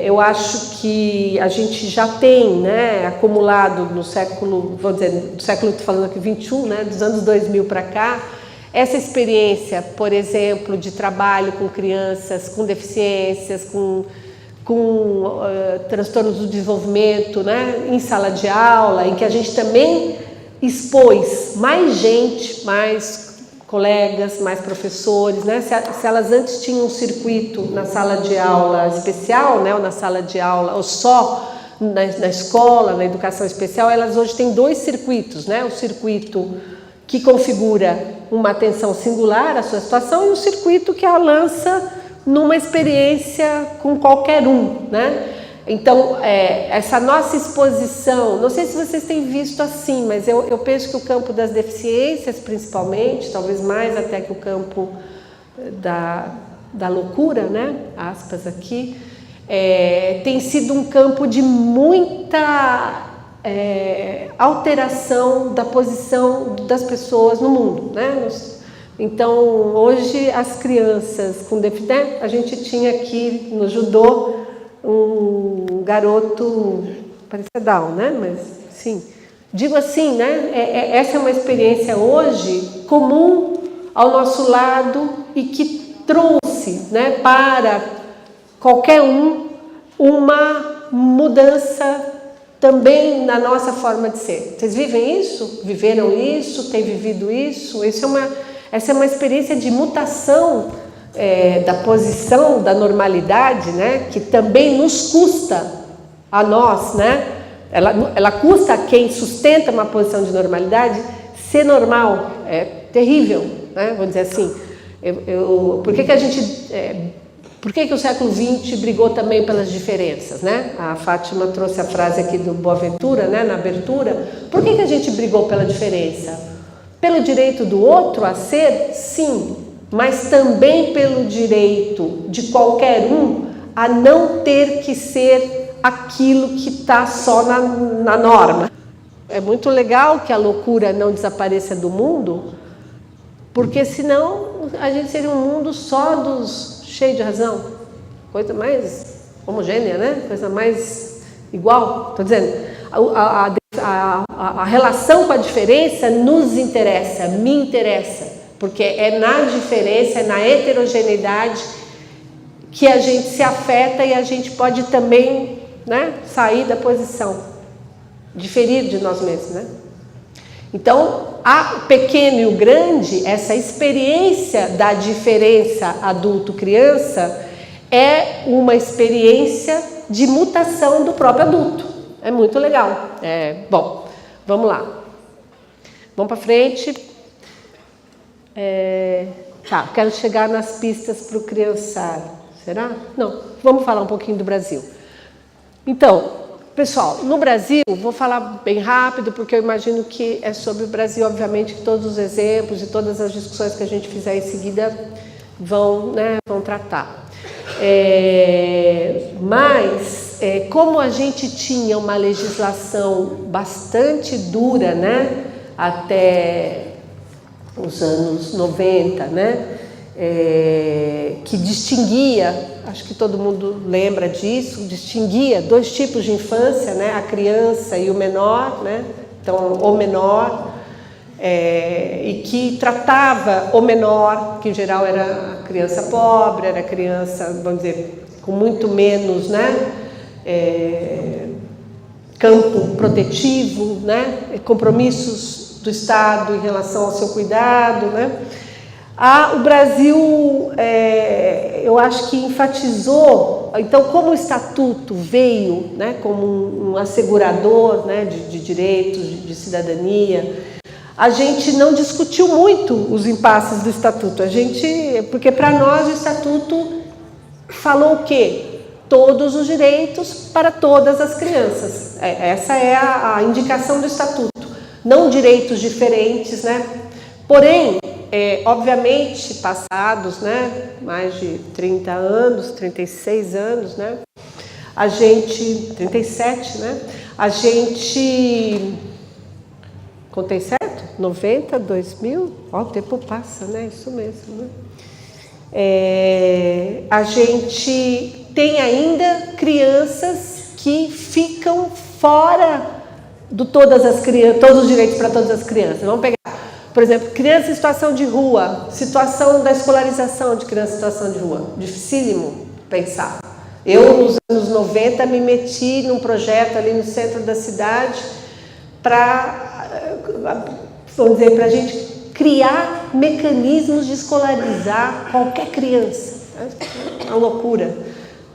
eu acho que a gente já tem, né, acumulado no século, vou dizer, do século, estou falando aqui 21, né, dos anos 2000 para cá, essa experiência, por exemplo, de trabalho com crianças com deficiências, com transtornos do desenvolvimento, né, em sala de aula, em que a gente também expôs mais gente, mais colegas, mais professores, né? Se elas antes tinham um circuito na sala de aula especial, né? Ou na sala de aula, ou só na escola, na educação especial, elas hoje têm dois circuitos, né? O circuito que configura uma atenção singular à sua situação e o circuito que a lança numa experiência com qualquer um, né? Então, essa nossa exposição, não sei se vocês têm visto assim, mas eu penso que o campo das deficiências, principalmente, talvez mais até que o campo da loucura, né? Aspas aqui, tem sido um campo de muita alteração da posição das pessoas no mundo, né? Então, hoje as crianças com deficiência, a gente tinha aqui no judô um garoto, parecia Down, né? Mas sim, digo assim, né? Essa é uma experiência hoje comum ao nosso lado e que trouxe, né, para qualquer uma mudança também na nossa forma de ser. Vocês vivem isso? Viveram isso? Têm vivido isso? Essa é uma experiência de mutação da posição, da normalidade, né? Que também nos custa a nós, né? Ela custa a quem sustenta uma posição de normalidade ser normal. É terrível, né? Vou dizer assim. Por que o século XX brigou também pelas diferenças, né? A Fátima trouxe a frase aqui do Boaventura, né, na abertura. Por que a gente brigou pela diferença? Pelo direito do outro a ser? Sim, mas também pelo direito de qualquer um a não ter que ser aquilo que está só na norma. É muito legal que a loucura não desapareça do mundo, porque senão a gente seria um mundo só dos cheio de razão, coisa mais homogênea, né? Coisa mais igual. Estou dizendo, a relação com a diferença nos interessa, me interessa, porque é na diferença, é na heterogeneidade que a gente se afeta e a gente pode também, né, sair da posição, diferir de nós mesmos, né? Então, o pequeno e o grande, essa experiência da diferença adulto-criança é uma experiência de mutação do próprio adulto. É muito legal. Bom, vamos lá. Vamos para frente. Quero chegar nas pistas para o criançado. Será? Não, vamos falar um pouquinho do Brasil. Então, pessoal, no Brasil, vou falar bem rápido, porque eu imagino que é sobre o Brasil, obviamente, que todos os exemplos e todas as discussões que a gente fizer em seguida vão tratar. Mas, como a gente tinha uma legislação bastante dura, né, até os anos 90, né, que distinguia, acho que todo mundo lembra disso, distinguia dois tipos de infância, né? A criança e o menor, né? Então, o menor, e que tratava o menor, que em geral era a criança pobre, era a criança, vamos dizer, com muito menos, né? Campo protetivo, né? Compromissos do Estado em relação ao seu cuidado, né? O Brasil, eu acho que enfatizou, então, como o Estatuto veio, né, como um assegurador, né, de direitos, de cidadania, a gente não discutiu muito os impasses do Estatuto, porque para nós o Estatuto falou o quê? Todos os direitos para todas as crianças. Essa é a indicação do Estatuto, não direitos diferentes, né? Porém, obviamente, passados, né, mais de 30 anos, 36 anos, né, 37, né, contei certo? 90, 2000, o tempo passa, né, isso mesmo, né. A gente tem ainda crianças que ficam fora de todos os direitos para todas as crianças. Vamos pegar, por exemplo, criança em situação de rua, situação da escolarização de criança em situação de rua. Dificílimo pensar. Eu, nos anos 90, me meti num projeto ali no centro da cidade para, vamos dizer, para a gente criar mecanismos de escolarizar qualquer criança. Uma loucura.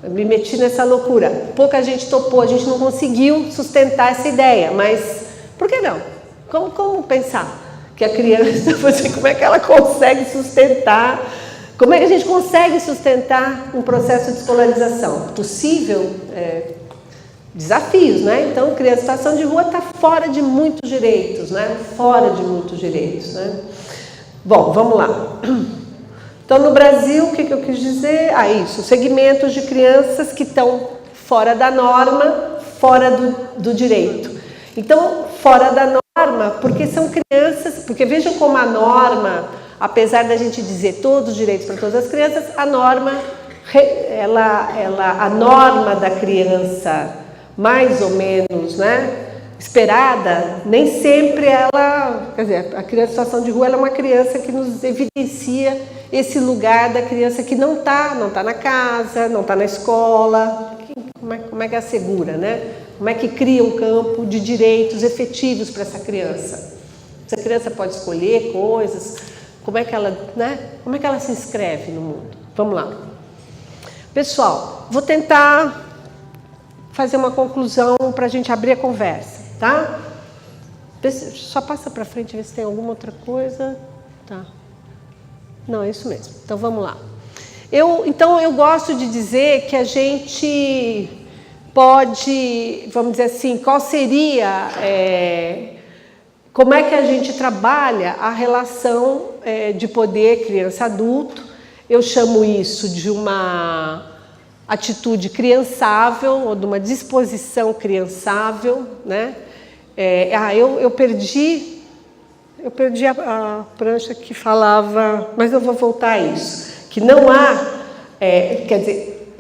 Eu me meti nessa loucura. Pouca gente topou, a gente não conseguiu sustentar essa ideia, mas por que não? Como pensar que a criança, como é que ela consegue sustentar, como é que a gente consegue sustentar um processo de escolarização? Possível? Desafios, né? Então, criança em situação de rua está fora de muitos direitos, né? Fora de muitos direitos, né? Bom, vamos lá. Então, no Brasil, o que eu quis dizer? Isso, segmentos de crianças que estão fora da norma, fora do direito. Então, fora da norma, porque são crianças, porque vejam como a norma, apesar da gente dizer todos os direitos para todas as crianças, a norma, a norma da criança, mais ou menos, né, esperada, nem sempre ela, quer dizer, a criança em situação de rua ela é uma criança que nos evidencia esse lugar da criança que não tá na casa, não está na escola. Como é que assegura, né? Como é que cria um campo de direitos efetivos para essa criança? Essa criança pode escolher coisas, como é que ela, né? Como é que ela se inscreve no mundo? Vamos lá. Pessoal, vou tentar fazer uma conclusão para a gente abrir a conversa, tá? Só passa para frente e vê se tem alguma outra coisa. Tá. Não, é isso mesmo. Então, vamos lá. Então, eu gosto de dizer que a gente pode, vamos dizer assim, qual seria, como é que a gente trabalha a relação de poder criança-adulto. Eu chamo isso de uma atitude criançável, ou de uma disposição criançável, né? Eu perdi a prancha que falava, mas eu vou voltar a isso, que não há, quer dizer,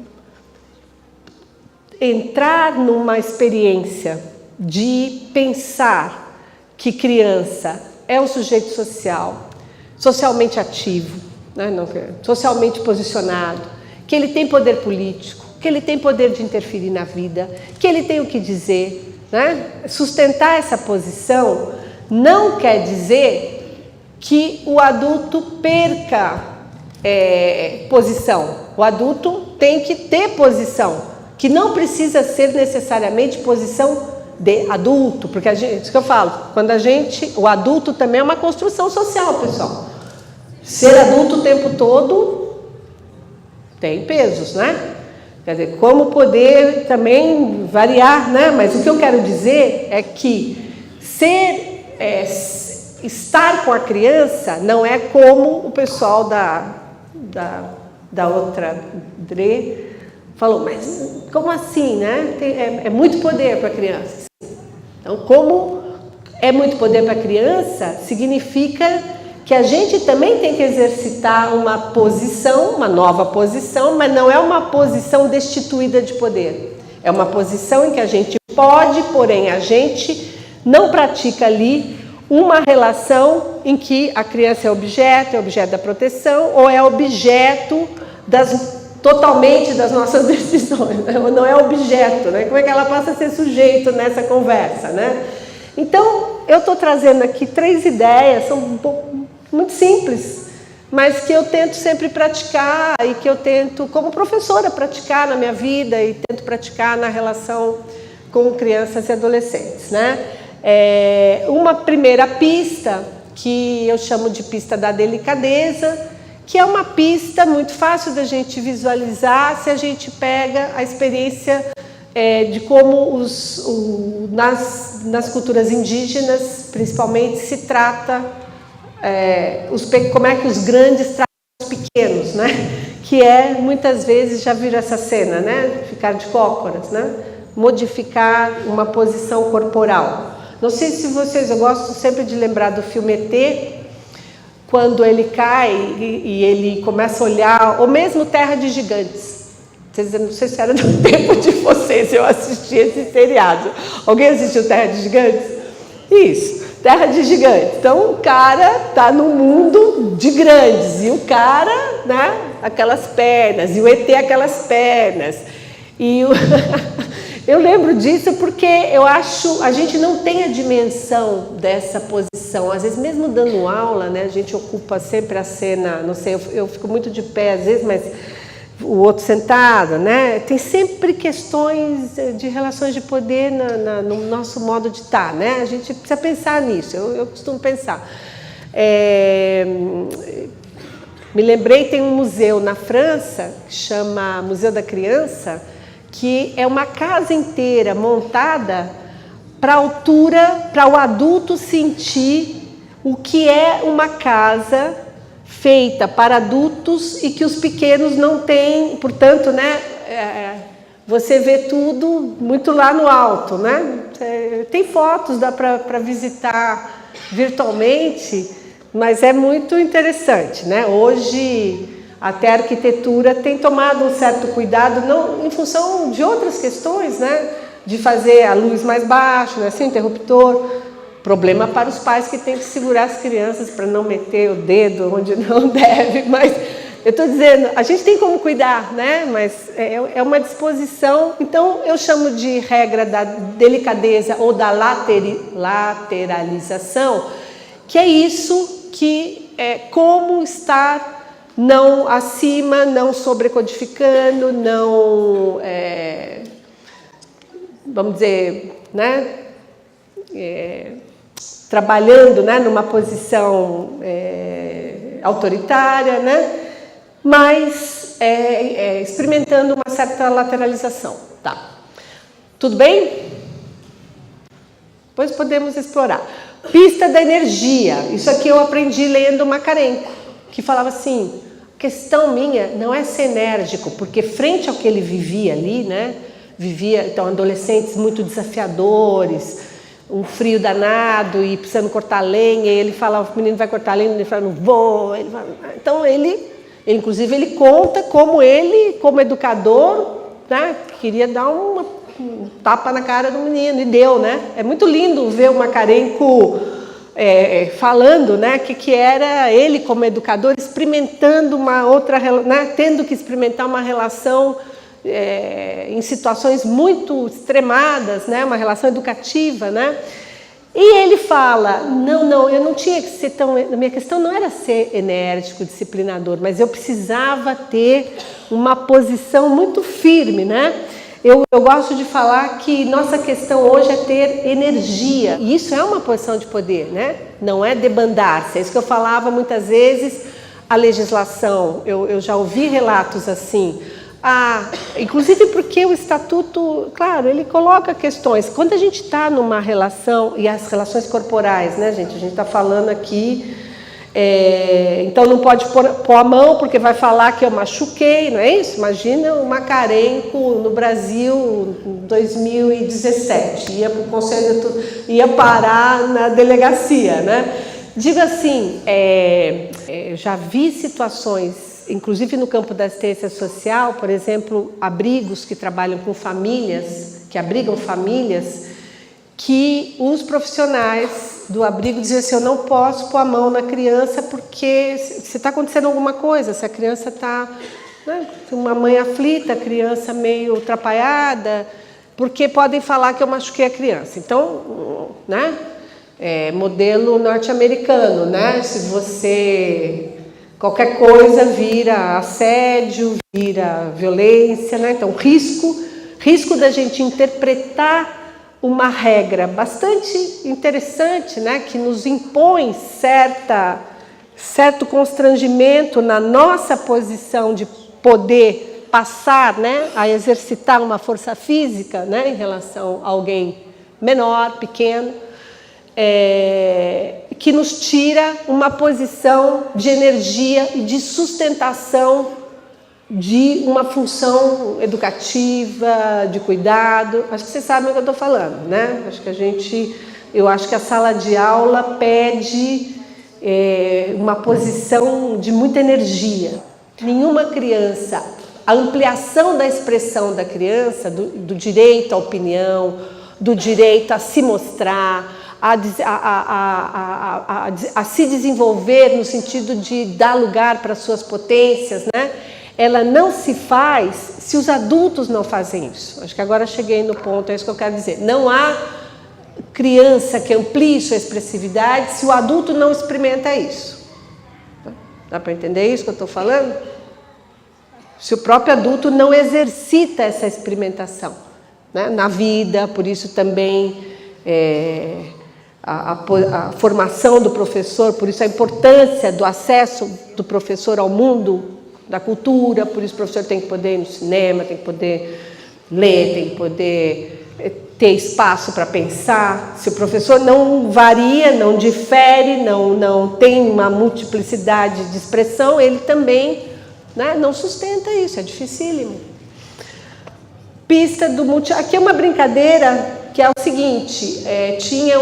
entrar numa experiência de pensar que criança é um sujeito social, socialmente ativo, né? Não, socialmente posicionado, que ele tem poder político, que ele tem poder de interferir na vida, que ele tem o que dizer, né? Sustentar essa posição não quer dizer que o adulto perca posição. O adulto tem que ter posição, que não precisa ser necessariamente posição de adulto, porque isso que eu falo, o adulto também é uma construção social, pessoal. Ser adulto o tempo todo tem pesos, né? Quer dizer, como poder também variar, né? Mas o que eu quero dizer é que estar com a criança não é como o pessoal da outra Dre falou, mas como assim, né? É muito poder para a criança. Então, como é muito poder para a criança, significa que a gente também tem que exercitar uma posição, uma nova posição, mas não é uma posição destituída de poder. É uma posição em que a gente pode, porém a gente não pratica ali uma relação em que a criança é objeto da proteção, ou é objeto totalmente das nossas decisões, né? Ou não é objeto, né? Como é que ela passa a ser sujeito nessa conversa, né? Então, eu estou trazendo aqui 3 ideias, são muito simples, mas que eu tento sempre praticar e que eu tento, como professora, praticar na minha vida e tento praticar na relação com crianças e adolescentes, né? Uma primeira pista, que eu chamo de pista da delicadeza, que é uma pista muito fácil da gente visualizar se a gente pega a experiência de como nas culturas indígenas, principalmente, se trata, como é que os grandes tratam os pequenos, né? Que muitas vezes, já viram essa cena, né? Ficar de cócoras, né? Modificar uma posição corporal. Não sei se eu gosto sempre de lembrar do filme ET, quando ele cai e ele começa a olhar, ou mesmo Terra de Gigantes. Não sei se era do tempo de vocês, eu assisti esse seriado. Alguém assistiu Terra de Gigantes? Isso, Terra de Gigantes. Então o cara está no mundo de grandes, e o cara, né, aquelas pernas, e o ET aquelas pernas. Eu lembro disso porque eu acho, a gente não tem a dimensão dessa posição. Às vezes, mesmo dando aula, né, a gente ocupa sempre a cena, não sei, eu fico muito de pé às vezes, mas o outro sentado, né? Tem sempre questões de relações de poder no nosso modo de estar, né? A gente precisa pensar nisso, eu costumo pensar. Me lembrei, tem um museu na França, que chama Museu da Criança, que é uma casa inteira montada para a altura, para o adulto sentir o que é uma casa feita para adultos e que os pequenos não têm, portanto, né, você vê tudo muito lá no alto, né? Tem fotos, dá para visitar virtualmente, mas é muito interessante, né? Hoje até a arquitetura tem tomado um certo cuidado, não em função de outras questões, né? De fazer a luz mais baixa, né? Assim, interruptor. Problema para os pais que têm que segurar as crianças para não meter o dedo onde não deve, mas eu estou dizendo, a gente tem como cuidar, né? Mas é uma disposição. Então, eu chamo de regra da delicadeza ou da lateralização, que é isso que é como estar não acima, não sobrecodificando, não, vamos dizer, né? Trabalhando, né, numa posição autoritária, né? Mas experimentando uma certa lateralização. Tá. Tudo bem? Depois podemos explorar. Pista da energia. Isso aqui eu aprendi lendo Macarenko, que falava assim, a questão minha não é ser enérgico, porque frente ao que ele vivia ali, né? Então, adolescentes muito desafiadores, um frio danado e precisando cortar lenha, e ele fala, o menino vai cortar lenha, ele fala, não vou. Então, inclusive, ele conta como ele, como educador, né, queria dar um tapa na cara do menino, e deu, né? É muito lindo ver o Macarenko falando, né, que era ele como educador experimentando uma outra, né, tendo que experimentar uma relação em situações muito extremadas, né, uma relação educativa, né? E ele fala, não, eu não tinha que ser tão... A minha questão não era ser enérgico, disciplinador, mas eu precisava ter uma posição muito firme, né? Eu gosto de falar que nossa questão hoje é ter energia, e isso é uma posição de poder, né? Não é debandar-se, é isso que eu falava muitas vezes, a legislação, eu já ouvi relatos assim, inclusive porque o Estatuto, claro, ele coloca questões. Quando a gente está numa relação, e as relações corporais, né, gente? A gente está falando aqui, então não pode pôr a mão porque vai falar que eu machuquei, não é isso? Imagina o Macarenko no Brasil em 2017, ia para o Conselho, ia parar na delegacia, né? Digo assim, já vi situações, inclusive no campo da assistência social, por exemplo, abrigos que trabalham com famílias, que abrigam famílias, que os profissionais do abrigo dizem assim, eu não posso pôr a mão na criança porque se está acontecendo alguma coisa, se a criança está, né, uma mãe aflita, a criança meio atrapalhada, porque podem falar que eu machuquei a criança. Então, né, modelo norte-americano, né, se você... Qualquer coisa vira assédio, vira violência, né? Então, risco da gente interpretar uma regra bastante interessante, né? Que nos impõe certo constrangimento na nossa posição de poder passar, né? A exercitar uma força física, né? Em relação a alguém menor, pequeno. Que nos tira uma posição de energia e de sustentação de uma função educativa, de cuidado. Acho que vocês sabem o que eu estou falando, né? Eu acho que a sala de aula pede uma posição de muita energia. Nenhuma criança, a ampliação da expressão da criança, do direito à opinião, do direito a se mostrar, a se desenvolver no sentido de dar lugar para suas potências, né? Ela não se faz se os adultos não fazem isso. Acho que agora cheguei no ponto, é isso que eu quero dizer. Não há criança que amplie sua expressividade se o adulto não experimenta isso. Dá para entender isso que eu estou falando? Se o próprio adulto não exercita essa experimentação, né? Na vida, por isso também... A formação do professor, por isso a importância do acesso do professor ao mundo da cultura, por isso o professor tem que poder ir no cinema, tem que poder ler, tem que poder ter espaço para pensar, se o professor não varia, não difere, não tem uma multiplicidade de expressão, ele também, né, não sustenta isso, é dificílimo. Pista do multi... Aqui é uma brincadeira que é o seguinte, tinha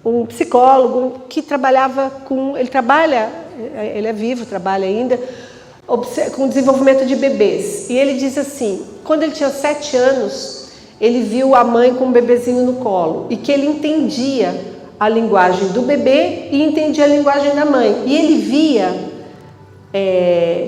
um psicólogo que trabalhava com... Ele é vivo, trabalha ainda, com desenvolvimento de bebês. E ele diz assim, quando ele tinha 7 anos, ele viu a mãe com um bebezinho no colo e que ele entendia a linguagem do bebê e entendia a linguagem da mãe. E ele via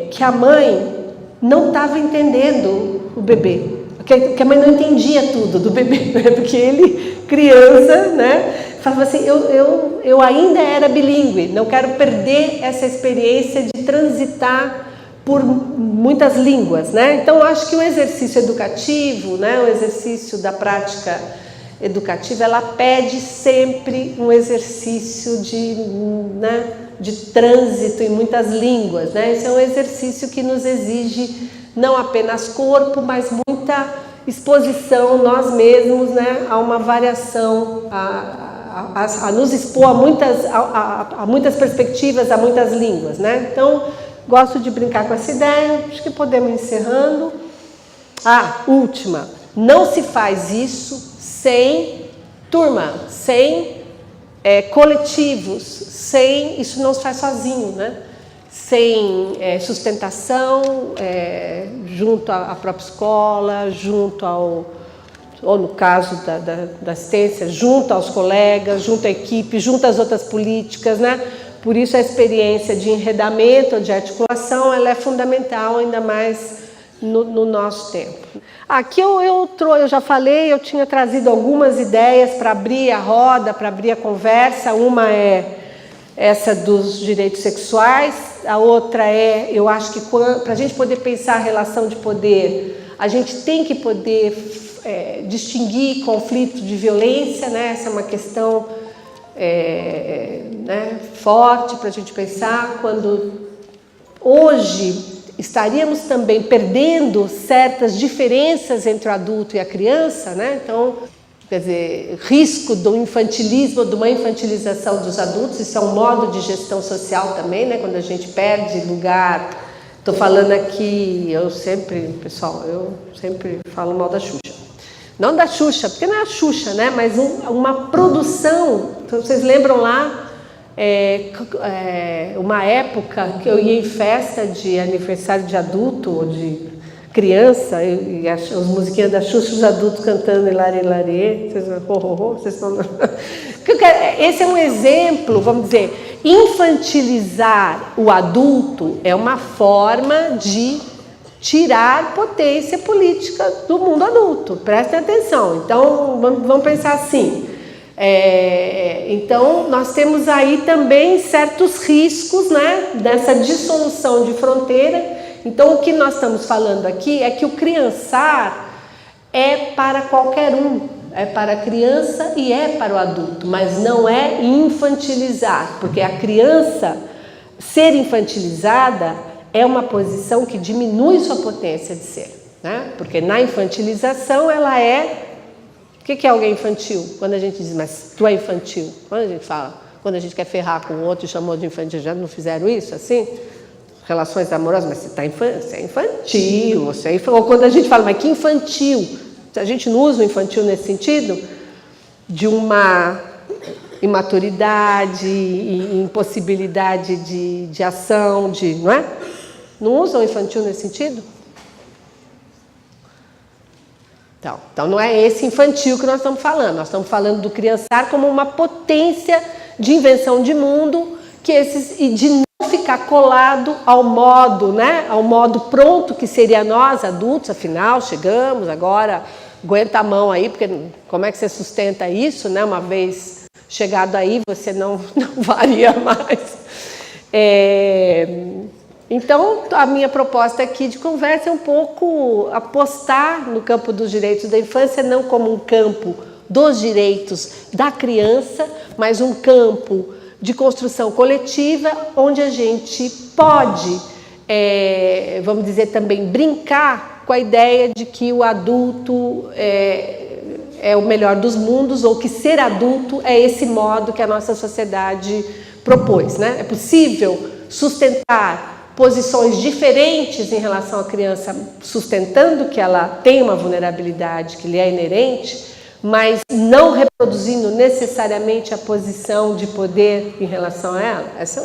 que a mãe não estava entendendo o bebê, que a mãe não entendia tudo do bebê, porque ele, criança, né, falava assim, eu ainda era bilíngue, não quero perder essa experiência de transitar por muitas línguas, né? Então, eu acho que o exercício educativo, né, o exercício da prática educativa, ela pede sempre um exercício de trânsito em muitas línguas, né? Esse é um exercício que nos exige não apenas corpo, mas muita exposição nós mesmos, né, a uma variação, a nos expor a muitas perspectivas, a muitas línguas, né? Então, gosto de brincar com essa ideia, acho que podemos ir encerrando. Última, não se faz isso sem turma, sem coletivos, isso não se faz sozinho, né? Sem sustentação, junto à própria escola, junto ou no caso da assistência, junto aos colegas, junto à equipe, junto às outras políticas, né? Por isso a experiência de enredamento, de articulação, ela é fundamental, ainda mais no nosso tempo. Aqui eu já falei, eu tinha trazido algumas ideias para abrir a roda, para abrir a conversa. Uma é essa dos direitos sexuais, a outra eu acho que para a gente poder pensar a relação de poder, a gente tem que poder distinguir conflito de violência, né? Essa é uma questão forte para a gente pensar, quando hoje estaríamos também perdendo certas diferenças entre o adulto e a criança, né? Então, quer dizer, risco do infantilismo, de uma infantilização dos adultos, isso é um modo de gestão social também, né? Quando a gente perde lugar. Estou falando aqui, pessoal, eu sempre falo mal da Xuxa. Não da Xuxa, porque não é a Xuxa, né? Mas uma produção. Vocês lembram lá, uma época que eu ia em festa de aniversário de adulto ou de criança, e as musiquinhas da Xuxa, os adultos cantando Hilari Hilari, vocês estão... Esse é um exemplo, vamos dizer, infantilizar o adulto é uma forma de tirar potência política do mundo adulto. Prestem atenção. Então, vamos pensar assim. Então, nós temos aí também certos riscos, né, dessa dissolução de fronteira. Então, o que nós estamos falando aqui é que o criançar é para qualquer um. É para a criança e é para o adulto, mas não é infantilizar, porque a criança ser infantilizada é uma posição que diminui sua potência de ser, né? Porque na infantilização ela é... O que é alguém infantil? Quando a gente diz, mas tu é infantil. Quando a gente fala, quando a gente quer ferrar com o outro e chamou de infantil, já não fizeram isso assim? Relações amorosas, mas você é infantil, você é infantil. Ou quando a gente fala, mas que infantil? A gente não usa o infantil nesse sentido de uma imaturidade, impossibilidade de ação, não é? Não usam o infantil nesse sentido? Então, não é esse infantil que nós estamos falando. Nós estamos falando do criançar como uma potência de invenção de mundo e de não ficar colado ao modo, né? Ao modo pronto que seria nós, adultos, afinal, chegamos agora, aguenta a mão aí, porque como é que você sustenta isso, né? Uma vez chegado aí, você não varia mais. Então, a minha proposta aqui de conversa é um pouco apostar no campo dos direitos da infância, não como um campo dos direitos da criança, mas um campo de construção coletiva, onde a gente pode, vamos dizer também, brincar com a ideia de que o adulto é o melhor dos mundos, ou que ser adulto é esse modo que a nossa sociedade propôs, né? É possível sustentar posições diferentes em relação à criança, sustentando que ela tem uma vulnerabilidade que lhe é inerente, mas não reproduzindo necessariamente a posição de poder em relação a ela? Esse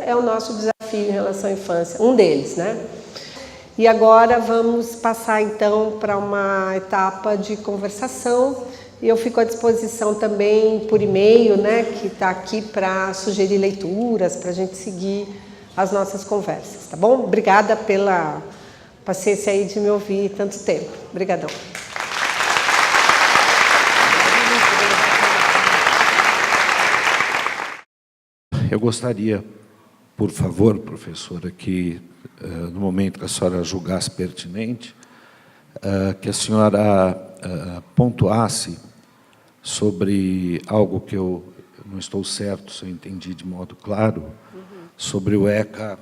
é o nosso desafio em relação à infância, um deles, né? E agora vamos passar, então, para uma etapa de conversação, e eu fico à disposição também por e-mail, né, que está aqui para sugerir leituras, para a gente seguir as nossas conversas, tá bom? Obrigada pela paciência aí de me ouvir tanto tempo. Obrigadão. Eu gostaria, por favor, professora, que no momento que a senhora julgasse pertinente, que a senhora pontuasse sobre algo que eu não estou certo se eu entendi de modo claro, sobre o ECA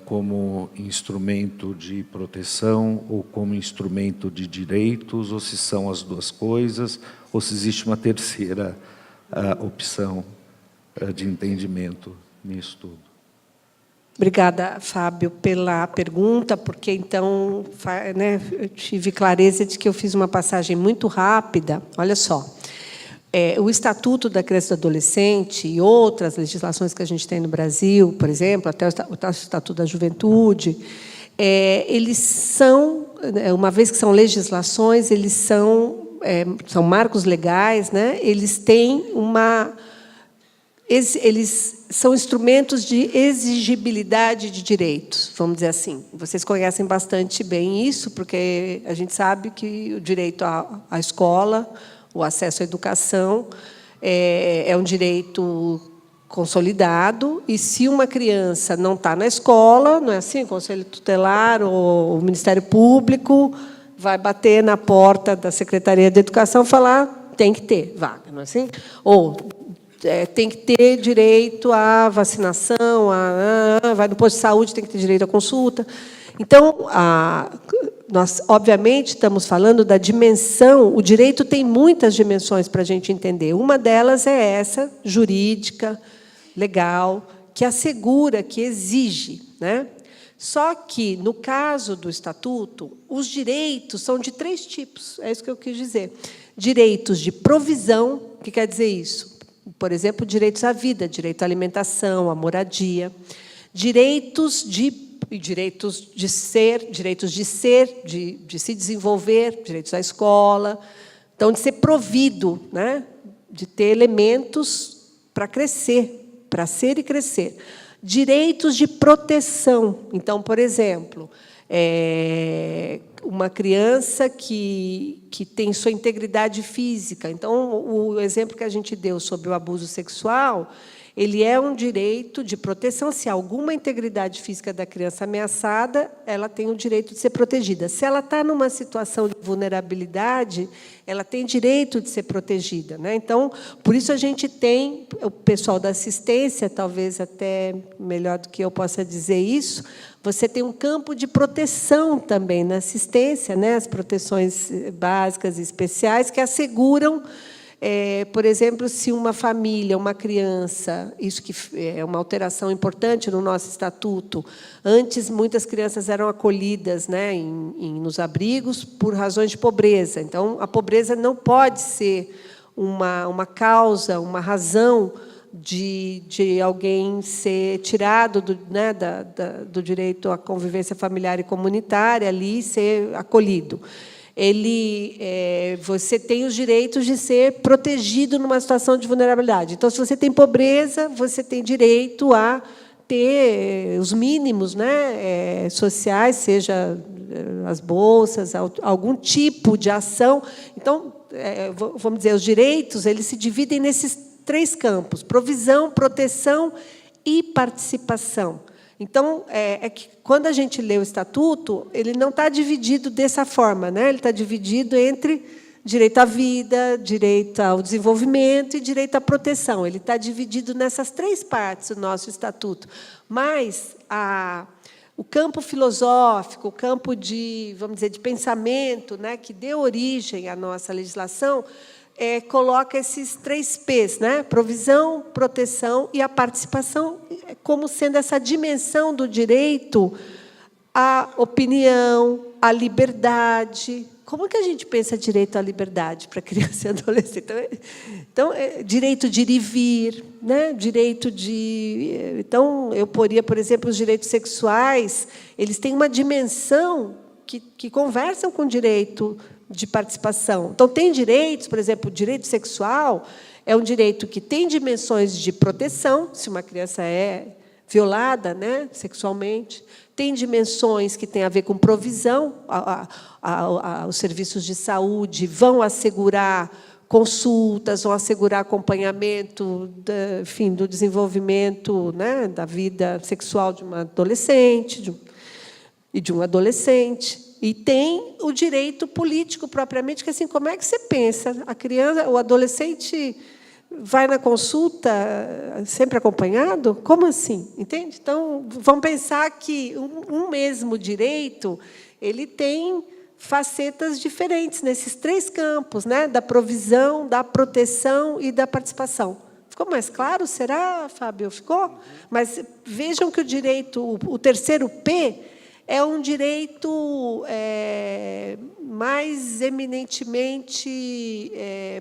como instrumento de proteção ou como instrumento de direitos, ou se são as duas coisas, ou se existe uma terceira opção de entendimento nisso tudo. Obrigada, Fábio, pela pergunta, porque, então, né, eu tive clareza de que eu fiz uma passagem muito rápida. Olha só, o Estatuto da Criança e do Adolescente e outras legislações que a gente tem no Brasil, por exemplo, até o Estatuto da Juventude, eles são, uma vez que são legislações, eles são marcos legais, né? Eles têm eles são instrumentos de exigibilidade de direitos, vamos dizer assim. Vocês conhecem bastante bem isso, porque a gente sabe que o direito à escola, o acesso à educação, é um direito consolidado, e se uma criança não está na escola, não é assim? O Conselho Tutelar ou o Ministério Público vai bater na porta da Secretaria de Educação e falar: tem que ter vaga, não é assim? Ou tem que ter direito à vacinação, vai no posto de saúde, tem que ter direito à consulta. Então, nós, obviamente, estamos falando da dimensão. O direito tem muitas dimensões para a gente entender. Uma delas é essa, jurídica, legal, que assegura, que exige, né? Só que, no caso do Estatuto, os direitos são de 3 tipos. É isso que eu quis dizer. Direitos de provisão. O que quer dizer isso? Por exemplo, direitos à vida, direito à alimentação, à moradia, direitos de ser, de se desenvolver, direitos à escola, então, de ser provido, né? De ter elementos para crescer, para ser e crescer. Direitos de proteção. Então, por exemplo, uma criança que tem sua integridade física. Então, o exemplo que a gente deu sobre o abuso sexual, ele é um direito de proteção. Se há alguma integridade física da criança ameaçada, ela tem o direito de ser protegida. Se ela está numa situação de vulnerabilidade, ela tem direito de ser protegida, né? Então, por isso a gente tem, o pessoal da assistência, talvez até melhor do que eu possa dizer isso, você tem um campo de proteção também na assistência, né? As proteções básicas e especiais que asseguram, por exemplo, se uma família, uma criança, isso que é uma alteração importante no nosso estatuto. Antes, muitas crianças eram acolhidas, né, nos abrigos por razões de pobreza. Então, a pobreza não pode ser uma causa, uma razão de alguém ser tirado do direito à convivência familiar e comunitária, ali ser acolhido. Você tem os direitos de ser protegido numa situação de vulnerabilidade. Então, se você tem pobreza, você tem direito a ter os mínimos, né, sociais, seja as bolsas, algum tipo de ação. Então, vamos dizer, os direitos eles se dividem nesses 3 campos: provisão, proteção e participação. Então, que quando a gente lê o Estatuto, ele não está dividido dessa forma, né? Ele está dividido entre direito à vida, direito ao desenvolvimento e direito à proteção. Ele está dividido nessas 3 partes, o nosso Estatuto. Mas o campo filosófico, o campo de, vamos dizer, de pensamento, né, que deu origem à nossa legislação, coloca esses 3 P's, né? Provisão, proteção e a participação, como sendo essa dimensão do direito à opinião, à liberdade. Como que a gente pensa direito à liberdade para criança e adolescente? Então, direito de ir e vir, né? Direito de... Então, eu poria, por exemplo, os direitos sexuais, eles têm uma dimensão que conversam com o direito de participação. Então, tem direitos, por exemplo, o direito sexual é um direito que tem dimensões de proteção, se uma criança é violada, né, sexualmente, tem dimensões que têm a ver com provisão, os serviços de saúde vão assegurar consultas, vão assegurar acompanhamento, enfim, do desenvolvimento, né, da vida sexual de uma adolescente e de um adolescente. E tem o direito político, propriamente, que, assim, como é que você pensa? A criança, o adolescente vai na consulta sempre acompanhado? Como assim? Entende? Então, vamos pensar que um mesmo direito ele tem facetas diferentes nesses 3 campos, né? Da provisão, da proteção e da participação. Ficou mais claro? Será, Fábio? Ficou? Mas vejam que o direito, o terceiro P, é um direito mais eminentemente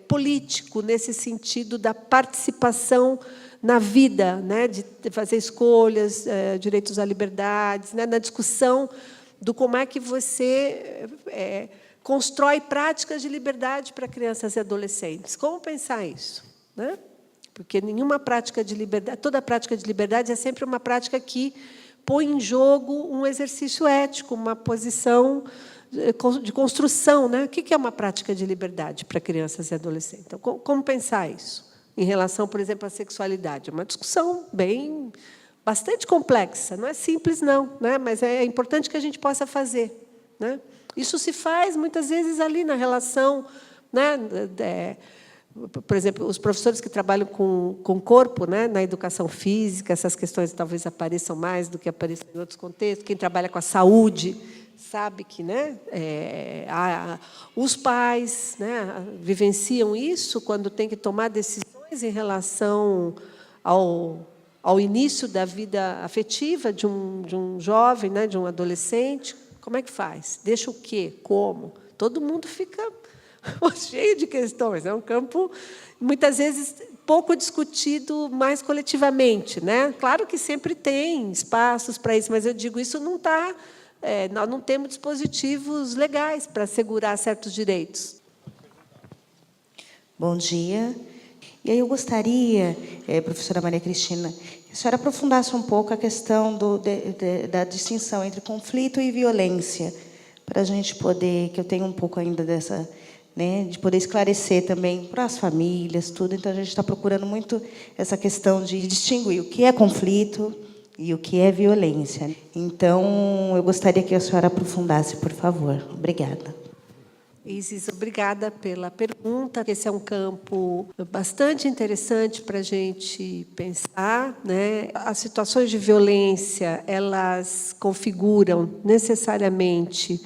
político, nesse sentido da participação na vida, né, de fazer escolhas, direitos à liberdade, né, na discussão do como é que você constrói práticas de liberdade para crianças e adolescentes. Como pensar isso? Né? Porque nenhuma prática de liberdade, toda prática de liberdade é sempre uma prática que põe em jogo um exercício ético, uma posição de construção. Né? O que é uma prática de liberdade para crianças e adolescentes? Então, como pensar isso em relação, por exemplo, à sexualidade? É uma discussão bastante complexa, não é simples, não, né? Mas é importante que a gente possa fazer. Né? Isso se faz, muitas vezes, ali na relação... Né? Por exemplo, os professores que trabalham com o corpo, né, na educação física, essas questões talvez apareçam mais do que aparecem em outros contextos. Quem trabalha com a saúde sabe que, né, os pais, né, vivenciam isso quando têm que tomar decisões em relação ao início da vida afetiva de um jovem, né, de um adolescente. Como é que faz? Deixa o quê? Como? Todo mundo fica cheio de questões. É um campo, muitas vezes, pouco discutido mais coletivamente. Né? Claro que sempre tem espaços para isso, mas eu digo, isso não está... nós não temos dispositivos legais para assegurar certos direitos. Bom dia. E aí eu gostaria, professora Maria Cristina, que a senhora aprofundasse um pouco a questão da distinção entre conflito e violência, para a gente poder, que eu tenho um pouco ainda dessa... Né, de poder esclarecer também para as famílias, tudo. Então, a gente está procurando muito essa questão de distinguir o que é conflito e o que é violência. Então, eu gostaria que a senhora aprofundasse, por favor. Obrigada. Isis, obrigada pela pergunta. Esse é um campo bastante interessante para a gente pensar. Né? As situações de violência, elas configuram necessariamente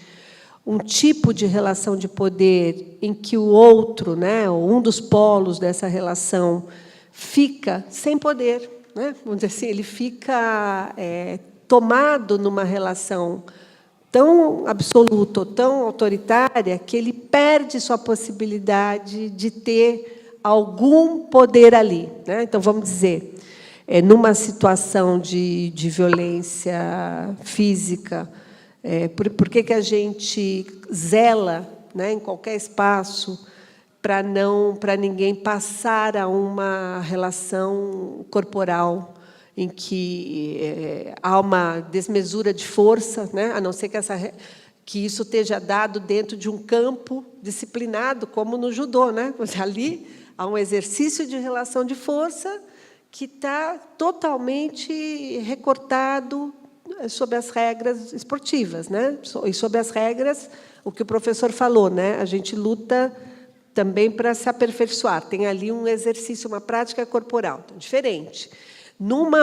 um tipo de relação de poder em que o outro, né, um dos polos dessa relação, fica sem poder. Né? Vamos dizer assim, ele fica tomado numa relação tão absoluta, tão autoritária, que ele perde sua possibilidade de ter algum poder ali. Né? Então, vamos dizer, numa situação de violência física, por que a gente zela, né, em qualquer espaço para ninguém passar a uma relação corporal em que há uma desmesura de força, né, a não ser que isso esteja dado dentro de um campo disciplinado, como no judô. Né? Ali há um exercício de relação de força que está totalmente recortado sob as regras esportivas, né? E sob as regras, o que o professor falou, né? A gente luta também para se aperfeiçoar. Tem ali um exercício, uma prática corporal, então, diferente.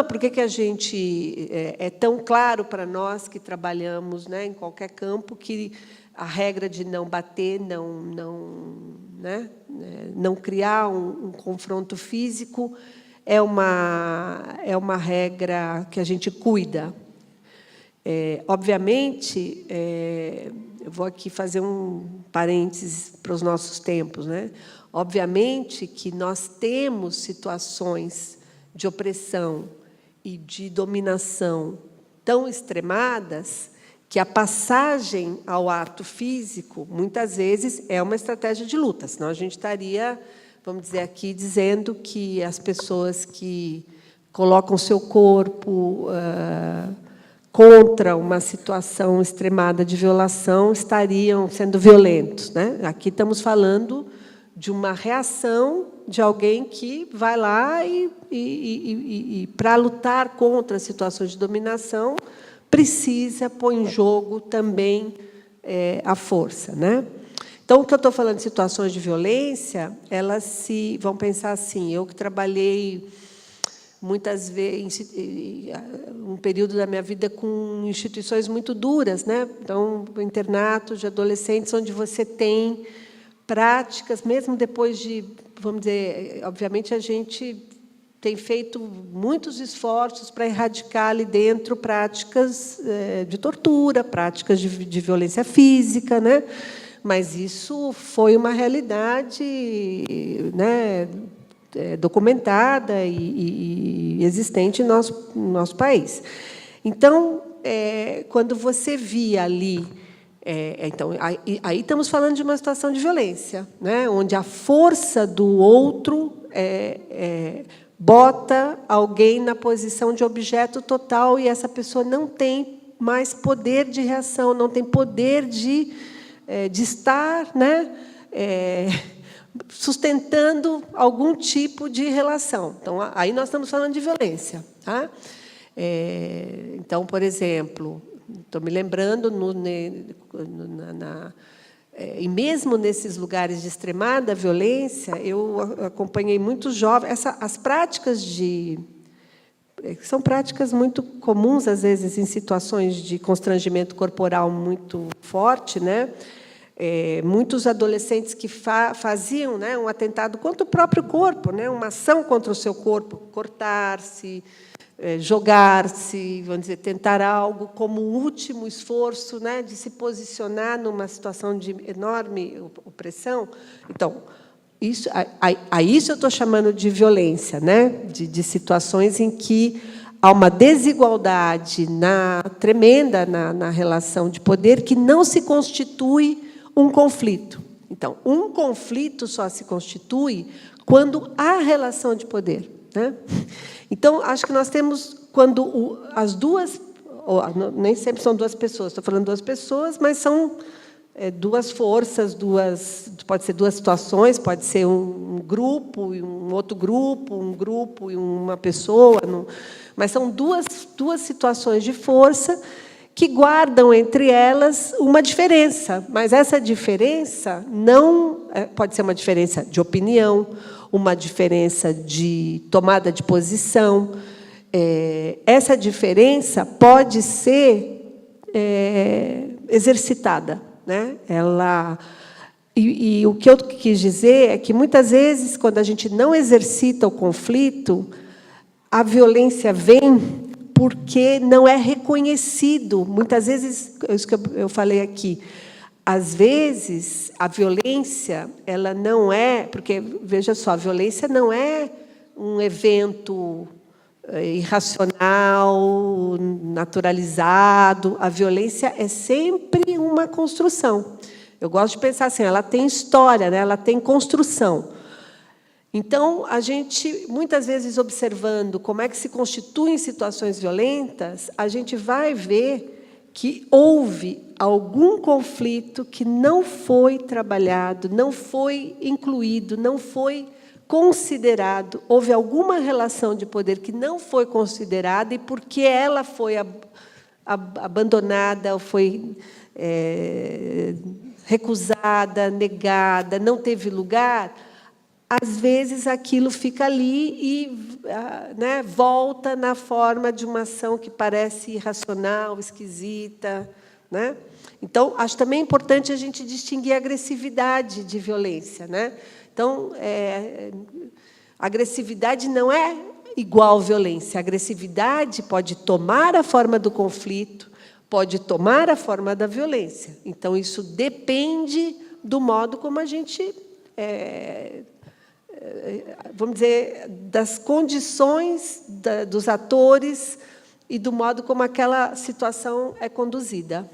Por que a gente é tão claro para nós que trabalhamos, né, em qualquer campo, que a regra de não bater, não criar um confronto físico é uma regra que a gente cuida. Obviamente, eu vou aqui fazer um parênteses para os nossos tempos, né? Obviamente que nós temos situações de opressão e de dominação tão extremadas que a passagem ao ato físico, muitas vezes, é uma estratégia de luta, senão a gente estaria, vamos dizer aqui, dizendo que as pessoas que colocam seu corpo contra uma situação extremada de violação estariam sendo violentos, né? Aqui estamos falando de uma reação de alguém que vai lá e para lutar contra situações de dominação, precisa pôr em jogo também a força, né? Então, o que eu estou falando de situações de violência, elas vão pensar assim, eu que trabalhei muitas vezes, um período da minha vida com instituições muito duras, né? Então, internatos de adolescentes, onde você tem práticas, mesmo depois de, vamos dizer, obviamente a gente tem feito muitos esforços para erradicar ali dentro práticas de tortura, práticas de violência física, né? Mas isso foi uma realidade, né, documentada e existente no nosso país. Então, quando você via ali, então, aí estamos falando de uma situação de violência, né, onde a força do outro bota alguém na posição de objeto total e essa pessoa não tem mais poder de reação, não tem poder de estar, né, sustentando algum tipo de relação. Então, aí nós estamos falando de violência. Tá? Então, por exemplo, estou me lembrando, e mesmo nesses lugares de extremada violência, eu acompanhei muitos jovens. As práticas são práticas muito comuns, às vezes, em situações de constrangimento corporal muito forte, né? Muitos adolescentes que faziam, né, um atentado contra o próprio corpo, né, uma ação contra o seu corpo, cortar-se, jogar-se, vamos dizer, tentar algo como último esforço, né, de se posicionar numa situação de enorme opressão. Então, isso eu estou chamando de violência, né, de situações em que há uma desigualdade tremenda na relação de poder que não se constitui um conflito. Então, um conflito só se constitui quando há relação de poder, né? Então, acho que nós temos, quando as duas, nem sempre são duas pessoas, estou falando duas pessoas, mas são duas forças, pode ser duas situações, pode ser um grupo e um outro grupo, um grupo e uma pessoa, mas são duas situações de força que guardam entre elas uma diferença, mas essa diferença não pode ser uma diferença de opinião, uma diferença de tomada de posição. Essa diferença pode ser exercitada, né? E o que eu quis dizer é que, muitas vezes, quando a gente não exercita o conflito, a violência vem porque não é reconhecido. Muitas vezes, isso que eu falei aqui, às vezes, a violência, ela não é... Porque, veja só, a violência não é um evento irracional, naturalizado. A violência é sempre uma construção. Eu gosto de pensar assim, ela tem história, né? Ela tem construção. Então, a gente, muitas vezes, observando como é que se constituem situações violentas, a gente vai ver que houve algum conflito que não foi trabalhado, não foi incluído, não foi considerado, houve alguma relação de poder que não foi considerada, e porque ela foi abandonada, ou foi recusada, negada, não teve lugar, às vezes aquilo fica ali e, né, volta na forma de uma ação que parece irracional, esquisita, né? Então, acho também importante a gente distinguir a agressividade de violência, né? Então, agressividade não é igual violência. A agressividade pode tomar a forma do conflito, pode tomar a forma da violência. Então, isso depende do modo como a gente, vamos dizer, das condições dos atores e do modo como aquela situação é conduzida.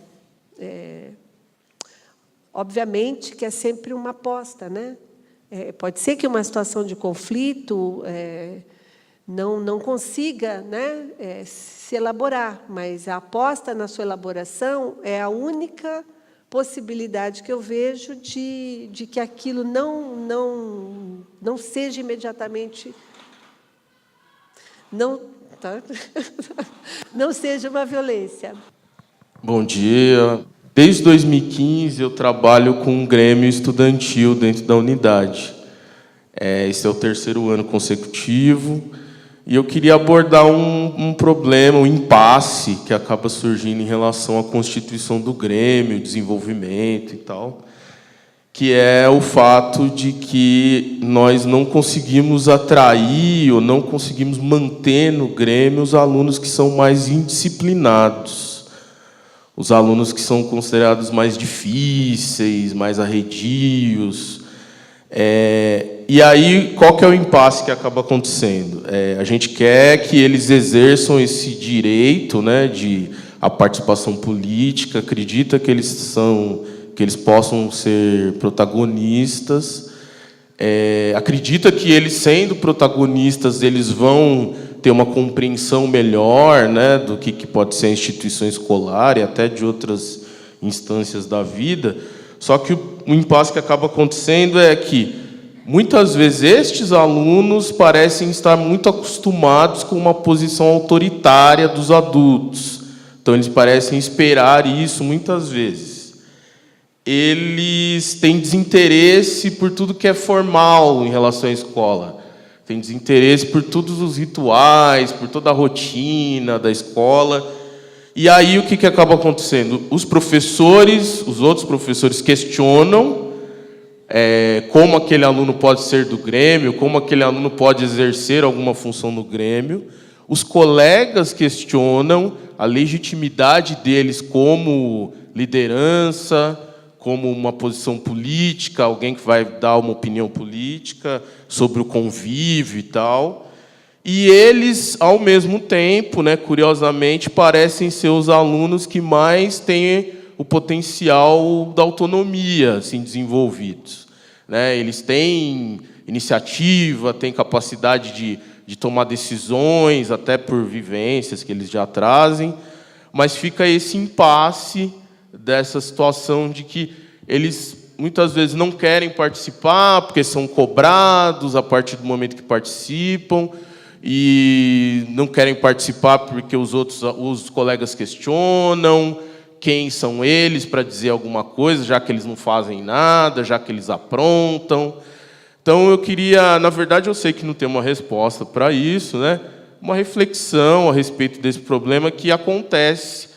Obviamente que é sempre uma aposta, né? Pode ser que uma situação de conflito não consiga, né, se elaborar, mas a aposta na sua elaboração é a única possibilidade que eu vejo de que aquilo não seja imediatamente... Não seja uma violência. Bom dia. Desde 2015, eu trabalho com um grêmio estudantil dentro da unidade. Esse é o 3º ano consecutivo. E eu queria abordar um problema, um impasse que acaba surgindo em relação à constituição do grêmio, desenvolvimento e tal, que é o fato de que nós não conseguimos atrair ou não conseguimos manter no grêmio os alunos que são mais indisciplinados. Os alunos que são considerados mais difíceis, mais arredios. E aí, qual que é o impasse que acaba acontecendo? A gente quer que eles exerçam esse direito, né, de a participação política, acredita que eles possam ser protagonistas, acredita que eles, sendo protagonistas, eles vão ter uma compreensão melhor, né, do que pode ser a instituição escolar e até de outras instâncias da vida. Só que o impasse que acaba acontecendo é que, muitas vezes, estes alunos parecem estar muito acostumados com uma posição autoritária dos adultos. Então, eles parecem esperar isso muitas vezes. Eles têm desinteresse por tudo que é formal em relação à escola. Tem desinteresse por todos os rituais, por toda a rotina da escola. E aí, o que acaba acontecendo? Os outros professores questionam como aquele aluno pode ser do grêmio, como aquele aluno pode exercer alguma função no grêmio. Os colegas questionam a legitimidade deles como liderança, como uma posição política, alguém que vai dar uma opinião política sobre o convívio e tal. E eles, ao mesmo tempo, né, curiosamente, parecem ser os alunos que mais têm o potencial da autonomia assim, desenvolvidos. Né? Eles têm iniciativa, têm capacidade de tomar decisões, até por vivências que eles já trazem, mas fica esse impasse dessa situação de que eles muitas vezes não querem participar porque são cobrados a partir do momento que participam e não querem participar porque os colegas questionam quem são eles para dizer alguma coisa, já que eles não fazem nada, já que eles aprontam. Então, eu queria, na verdade, eu sei que não tem uma resposta para isso, né? Uma reflexão a respeito desse problema que acontece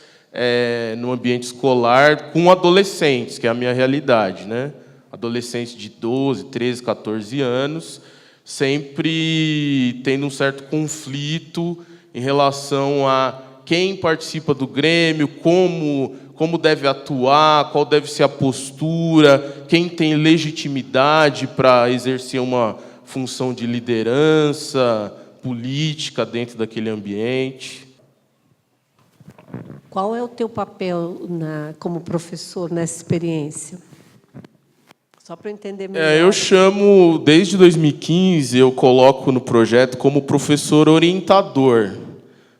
no ambiente escolar com adolescentes, que é a minha realidade, né? Adolescentes de 12, 13, 14 anos, sempre tendo um certo conflito em relação a quem participa do grêmio, como deve atuar, qual deve ser a postura, quem tem legitimidade para exercer uma função de liderança política dentro daquele ambiente. Qual é o teu papel como professor nessa experiência? Só para eu entender melhor. Eu chamo, desde 2015, eu coloco no projeto como professor orientador.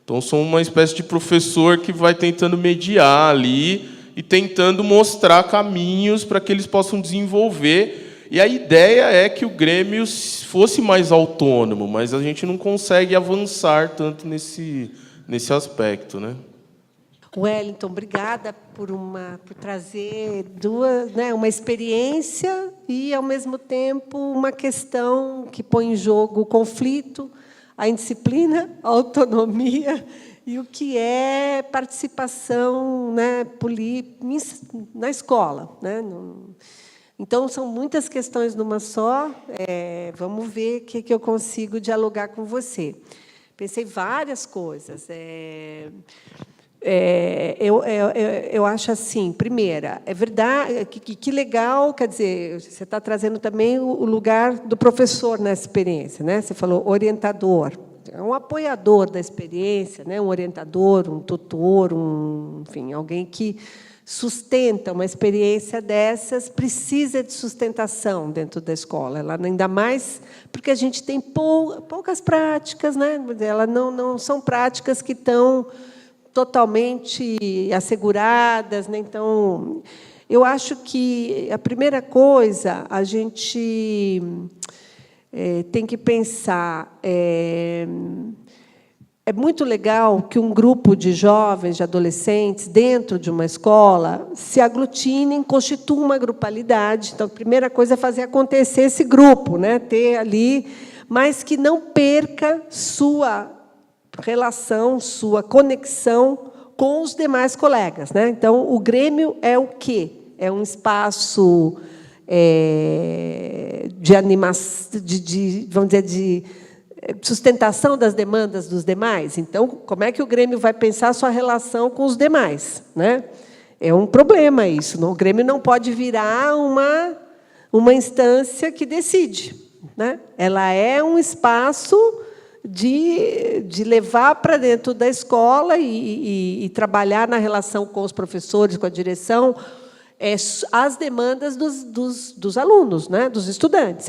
Então, sou uma espécie de professor que vai tentando mediar ali e tentando mostrar caminhos para que eles possam desenvolver. E a ideia é que o grêmio fosse mais autônomo, mas a gente não consegue avançar tanto nesse aspecto, né? Wellington, obrigada por trazer duas, né, uma experiência e, ao mesmo tempo, uma questão que põe em jogo o conflito, a indisciplina, a autonomia e o que é participação, né, na escola, né? Então, são muitas questões numa só. Vamos ver o que eu consigo dialogar com você. Pensei várias coisas. Eu acho assim, primeira, é verdade, que legal, quer dizer, você está trazendo também o lugar do professor nessa experiência, né? Você falou orientador, é um apoiador da experiência, né? Um orientador, um tutor, enfim, alguém que sustenta uma experiência dessas, precisa de sustentação dentro da escola. Ela, ainda mais porque a gente tem poucas práticas, né? Elas não são práticas que estão totalmente asseguradas, né? Então, eu acho que a primeira coisa a gente tem que pensar. É muito legal que um grupo de jovens, de adolescentes, dentro de uma escola, se aglutinem, constituam uma grupalidade. Então, a primeira coisa é fazer acontecer esse grupo, né? Ter ali, mas que não perca sua relação, sua conexão com os demais colegas, né? Então, o Grêmio é o quê? É um espaço de animação, vamos dizer, de sustentação das demandas dos demais. Então, como é que o Grêmio vai pensar a sua relação com os demais, né? É um problema isso. O Grêmio não pode virar uma instância que decide, né? Ela é um espaço de levar para dentro da escola e trabalhar na relação com os professores, com a direção, as demandas dos alunos, né, dos estudantes.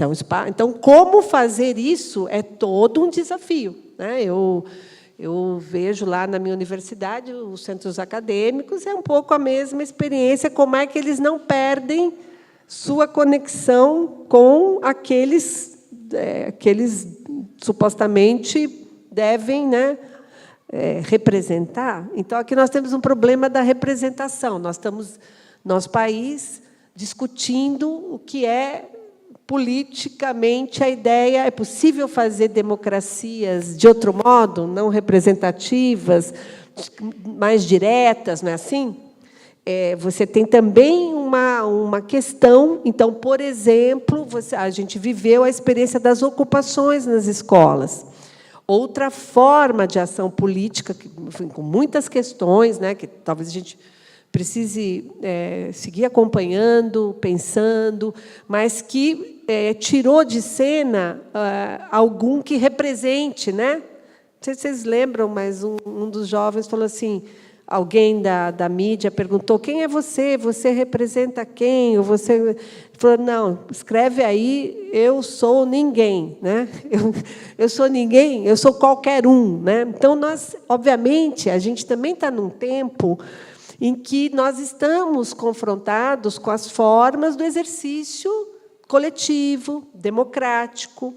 Então, como fazer isso é todo um desafio, né? Eu vejo lá na minha universidade, os centros acadêmicos, é um pouco a mesma experiência, como é que eles não perdem sua conexão com aqueles supostamente devem, né, representar. Então, aqui nós temos um problema da representação. Nós estamos, nosso país, discutindo o que é politicamente a ideia. É possível fazer democracias de outro modo, não representativas, mais diretas, não é assim? Você tem também uma questão. Então, por exemplo, a gente viveu a experiência das ocupações nas escolas. Outra forma de ação política, enfim, com muitas questões, né, que talvez a gente precise seguir acompanhando, pensando, mas que tirou de cena algum que represente, né? Não sei se vocês lembram, mas um dos jovens falou assim. Alguém da mídia perguntou: quem é você? Você representa quem? Ou você falou: não, escreve aí, eu sou ninguém, né? Eu sou ninguém, eu sou qualquer um, né? Então, nós, obviamente, a gente também está num tempo em que nós estamos confrontados com as formas do exercício coletivo, democrático,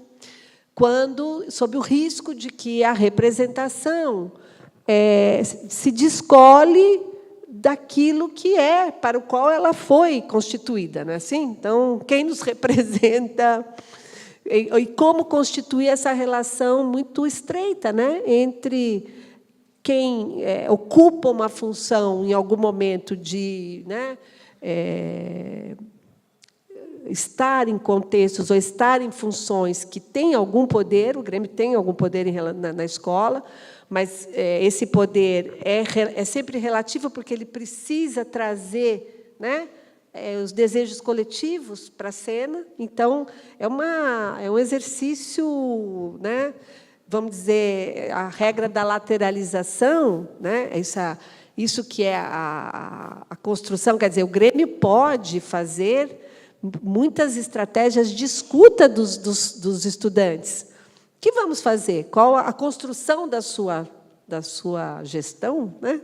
sob o risco de que a representação se descole daquilo que para o qual ela foi constituída, não é assim? Então, quem nos representa e como constituir essa relação muito estreita, né, entre quem ocupa uma função em algum momento de, né, estar em contextos ou estar em funções que têm algum poder. O Grêmio tem algum poder na escola, mas esse poder é sempre relativo, porque ele precisa trazer, né, os desejos coletivos para a cena. Então, é um exercício, né, vamos dizer, a regra da lateralização, né, isso que é a construção. Quer dizer, o Grêmio pode fazer muitas estratégias de escuta dos estudantes. O que vamos fazer? Qual a construção da sua gestão, né?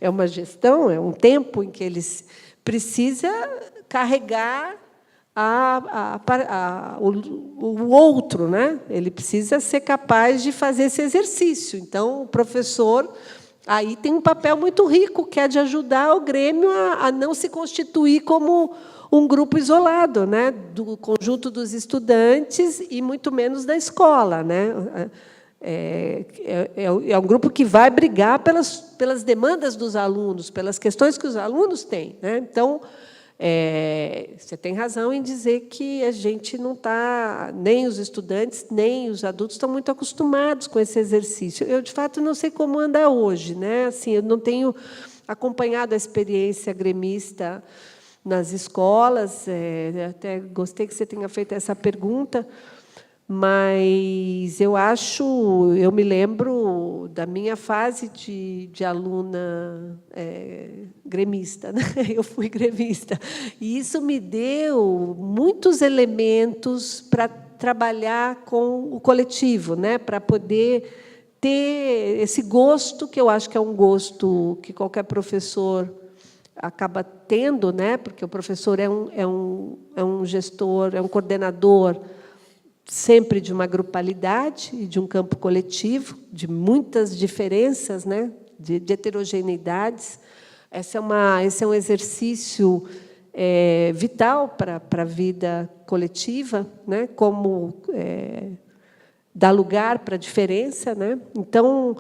É uma gestão, é um tempo em que eles precisam carregar o outro, né? Ele precisa ser capaz de fazer esse exercício. Então, o professor Aí tem um papel muito rico, que é de ajudar o Grêmio a não se constituir como um grupo isolado, né, do conjunto dos estudantes e muito menos da escola, né? É um grupo que vai brigar pelas demandas dos alunos, pelas questões que os alunos têm, né? Então, você tem razão em dizer que a gente não está, nem os estudantes, nem os adultos estão muito acostumados com esse exercício. Eu, de fato, não sei como anda hoje, né? Assim, eu não tenho acompanhado a experiência gremista nas escolas, até gostei que você tenha feito essa pergunta, mas eu me lembro da minha fase de aluna gremista, né? Eu fui gremista, e isso me deu muitos elementos para trabalhar com o coletivo, né? Para poder ter esse gosto, que eu acho que é um gosto que qualquer professor acaba tendo, né? Porque o professor é um gestor, é um coordenador sempre de uma grupalidade e de um campo coletivo, de muitas diferenças, né? de heterogeneidades. Esse é um exercício vital para a vida coletiva, né? Como dar lugar para a diferença, né? Então,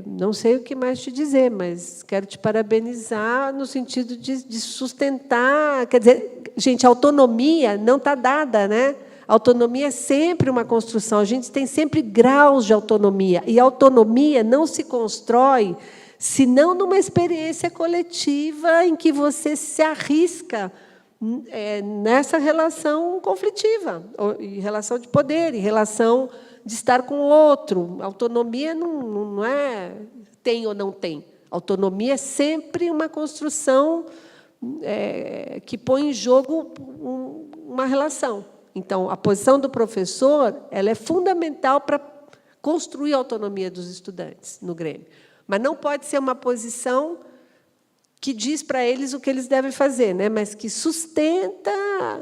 não sei o que mais te dizer, mas quero te parabenizar no sentido de sustentar. Quer dizer, gente, a autonomia não está dada, né? A autonomia é sempre uma construção, a gente tem sempre graus de autonomia, e a autonomia não se constrói senão numa experiência coletiva em que você se arrisca nessa relação conflitiva, em relação de poder, em relação de estar com o outro. Autonomia não é tem ou não tem. Autonomia é sempre uma construção que põe em jogo uma relação. Então, a posição do professor ela é fundamental para construir a autonomia dos estudantes no Grêmio. Mas não pode ser uma posição que diz para eles o que eles devem fazer, né? Mas que sustenta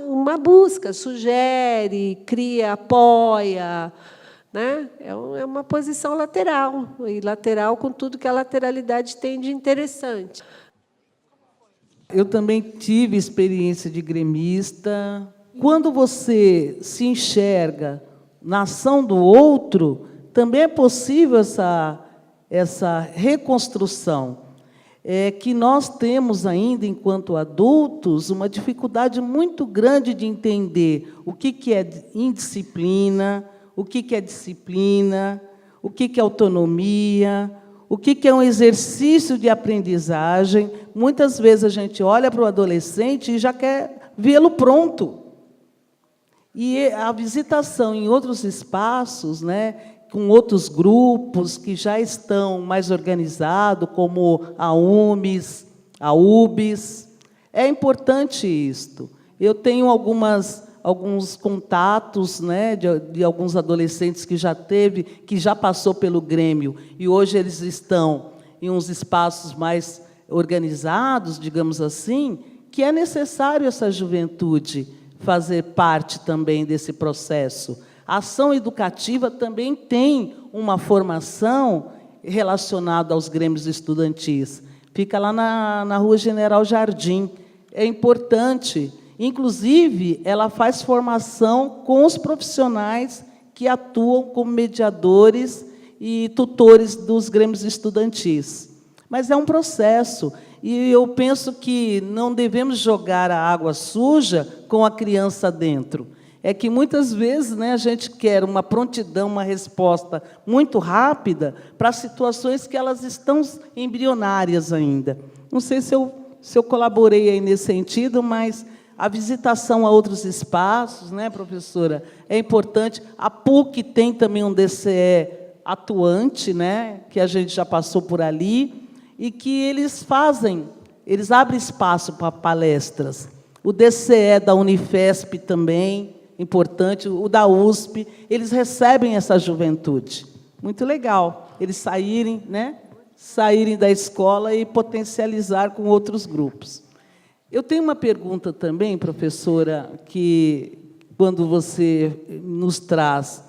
uma busca, sugere, cria, apoia, né? É uma posição lateral, e lateral com tudo que a lateralidade tem de interessante. Eu também tive experiência de gremista. Quando você se enxerga na ação do outro, também é possível essa reconstrução. Que nós temos ainda, enquanto adultos, uma dificuldade muito grande de entender o que é indisciplina, o que é disciplina, o que é autonomia, o que é um exercício de aprendizagem. Muitas vezes a gente olha para o adolescente e já quer vê-lo pronto. E a visitação em outros espaços, né, com outros grupos que já estão mais organizados, como a UMES, a UBS, é importante isto. Eu tenho alguns contatos, né, de alguns adolescentes que já passou pelo Grêmio, e hoje eles estão em uns espaços mais organizados, digamos assim, que é necessário essa juventude fazer parte também desse processo. A ação educativa também tem uma formação relacionada aos grêmios estudantis. Fica lá na Rua General Jardim. É importante. Inclusive, ela faz formação com os profissionais que atuam como mediadores e tutores dos grêmios estudantis. Mas é um processo. E eu penso que não devemos jogar a água suja com a criança dentro. É que, muitas vezes, né, a gente quer uma prontidão, uma resposta muito rápida para situações que elas estão embrionárias ainda. Não sei se eu colaborei aí nesse sentido, mas a visitação a outros espaços, né, professora, é importante. A PUC tem também um DCE atuante, né, que a gente já passou por ali, e que eles abrem espaço para palestras. O DCE da Unifesp também, importante, o da USP, eles recebem essa juventude. Muito legal, eles saírem da escola e potencializar com outros grupos. Eu tenho uma pergunta também, professora, que, quando você nos traz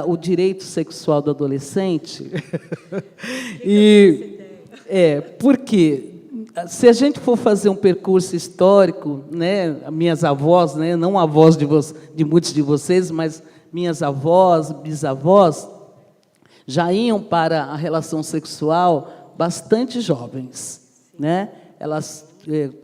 o direito sexual do adolescente. Por quê? Se a gente for fazer um percurso histórico, né, minhas avós, né, não avós de muitos de vocês, mas minhas avós, bisavós, já iam para a relação sexual bastante jovens, né? Elas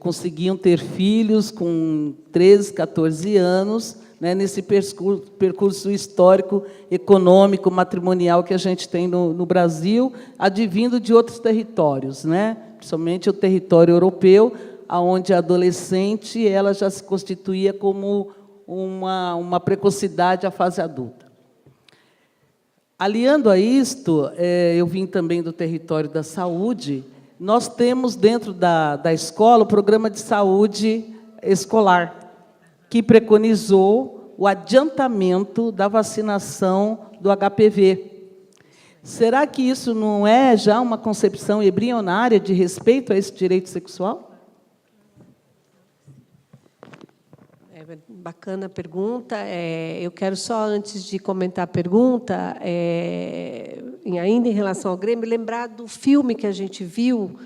conseguiam ter filhos com 13, 14 anos, né, nesse percurso histórico, econômico, matrimonial que a gente tem no Brasil, advindo de outros territórios, né? Principalmente o território europeu, onde a adolescente ela já se constituía como uma precocidade à fase adulta. Aliando a isto, eu vim também do território da saúde. Nós temos dentro da escola o programa de saúde escolar, que preconizou o adiantamento da vacinação do HPV. Será que isso não é já uma concepção embrionária de respeito a esse direito sexual? Bacana a pergunta. Eu quero só, antes de comentar a pergunta, ainda em relação ao Grêmio, lembrar do filme que a gente viu.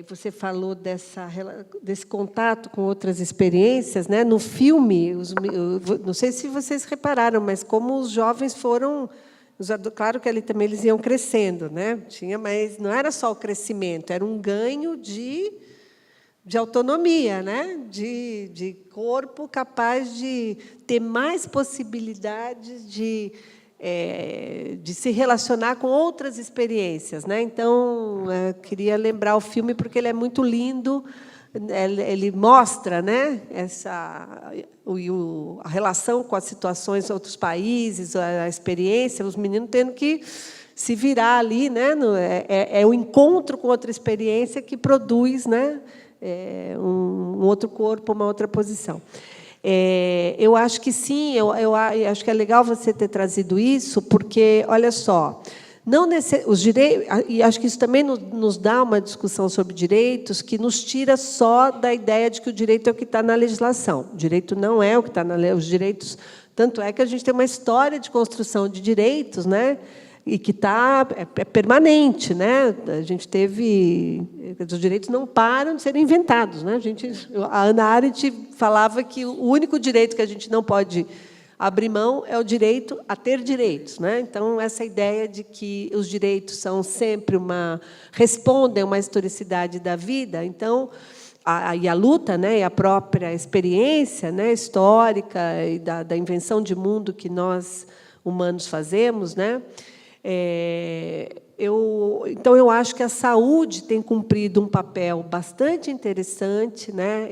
Você falou desse contato com outras experiências, né? No filme, não sei se vocês repararam, mas como os jovens foram... Claro que ali também eles iam crescendo, né? Mas não era só o crescimento, era um ganho de autonomia, né? De corpo capaz de ter mais possibilidades de se relacionar com outras experiências, né? Então, queria lembrar o filme porque ele é muito lindo. Ele mostra, né, a relação com as situações em outros países, a experiência, os meninos tendo que se virar ali, né? É o encontro com outra experiência que produz, né, um outro corpo, uma outra posição. Eu acho que sim, eu acho que é legal você ter trazido isso, porque, olha só, os direitos, e acho que isso também nos dá uma discussão sobre direitos que nos tira só da ideia de que o direito é o que está na legislação. O direito não é o que está na lei. Os direitos, tanto é que a gente tem uma história de construção de direitos, né? E que é permanente, né? A gente teve... Os direitos não param de serem inventados, né? A Hannah Arendt falava que o único direito que a gente não pode abrir mão é o direito a ter direitos, né? Então, essa ideia de que os direitos são sempre respondem a uma historicidade da vida. Então, e a luta, né, e a própria experiência, né, histórica e da invenção de mundo que nós humanos fazemos, né? Então, eu acho que a saúde tem cumprido um papel bastante interessante, né?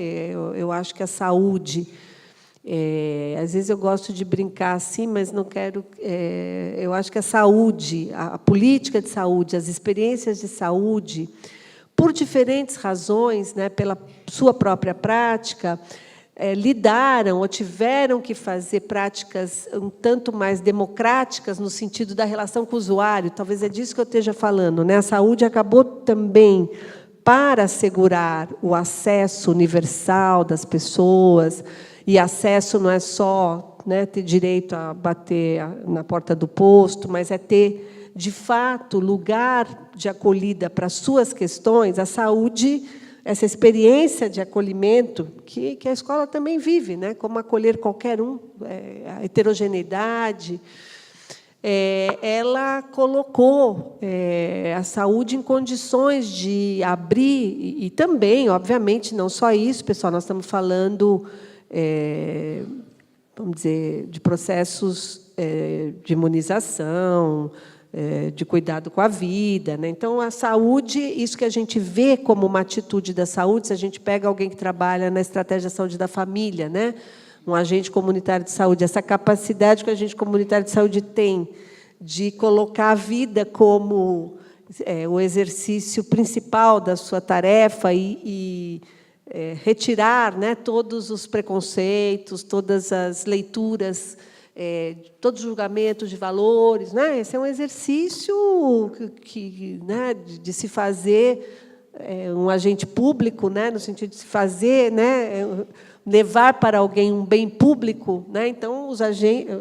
Eu acho que a saúde... às vezes eu gosto de brincar assim, mas não quero... eu acho que a saúde, a política de saúde, as experiências de saúde, por diferentes razões, né, pela sua própria prática, lidaram ou tiveram que fazer práticas um tanto mais democráticas no sentido da relação com o usuário. Talvez é disso que eu esteja falando, né? A saúde acabou também para assegurar o acesso universal das pessoas. E acesso não é só, né, ter direito a bater na porta do posto, mas é ter, de fato, lugar de acolhida para as suas questões. A saúde, essa experiência de acolhimento que a escola também vive, né, como acolher qualquer um, a heterogeneidade, ela colocou a saúde em condições de abrir, e também, obviamente, não só isso, pessoal, nós estamos falando... vamos dizer, de processos de imunização, de cuidado com a vida, né? Então, a saúde, isso que a gente vê como uma atitude da saúde, se a gente pega alguém que trabalha na estratégia de saúde da família, né? Um agente comunitário de saúde, essa capacidade que o agente comunitário de saúde tem de colocar a vida como o exercício principal da sua tarefa e retirar, né, todos os preconceitos, todas as leituras, todos os julgamentos de valores, né? Esse é um exercício né, de se fazer um agente público, né, no sentido de se fazer, né, levar para alguém um bem público, né? Então,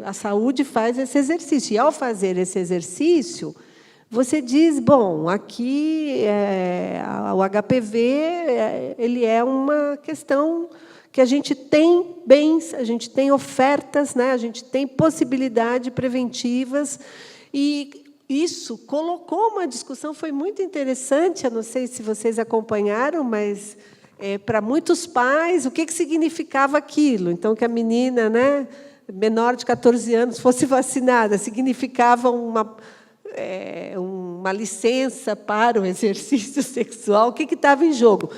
a saúde faz esse exercício. E, ao fazer esse exercício, você diz, bom, aqui o HPV ele é uma questão que a gente tem bens, a gente tem ofertas, né? A gente tem possibilidades preventivas, e isso colocou uma discussão, foi muito interessante, eu não sei se vocês acompanharam, mas para muitos pais, o que significava aquilo? Então, que a menina, né, menor de 14 anos fosse vacinada, significava uma licença para o exercício sexual, o que estava em jogo?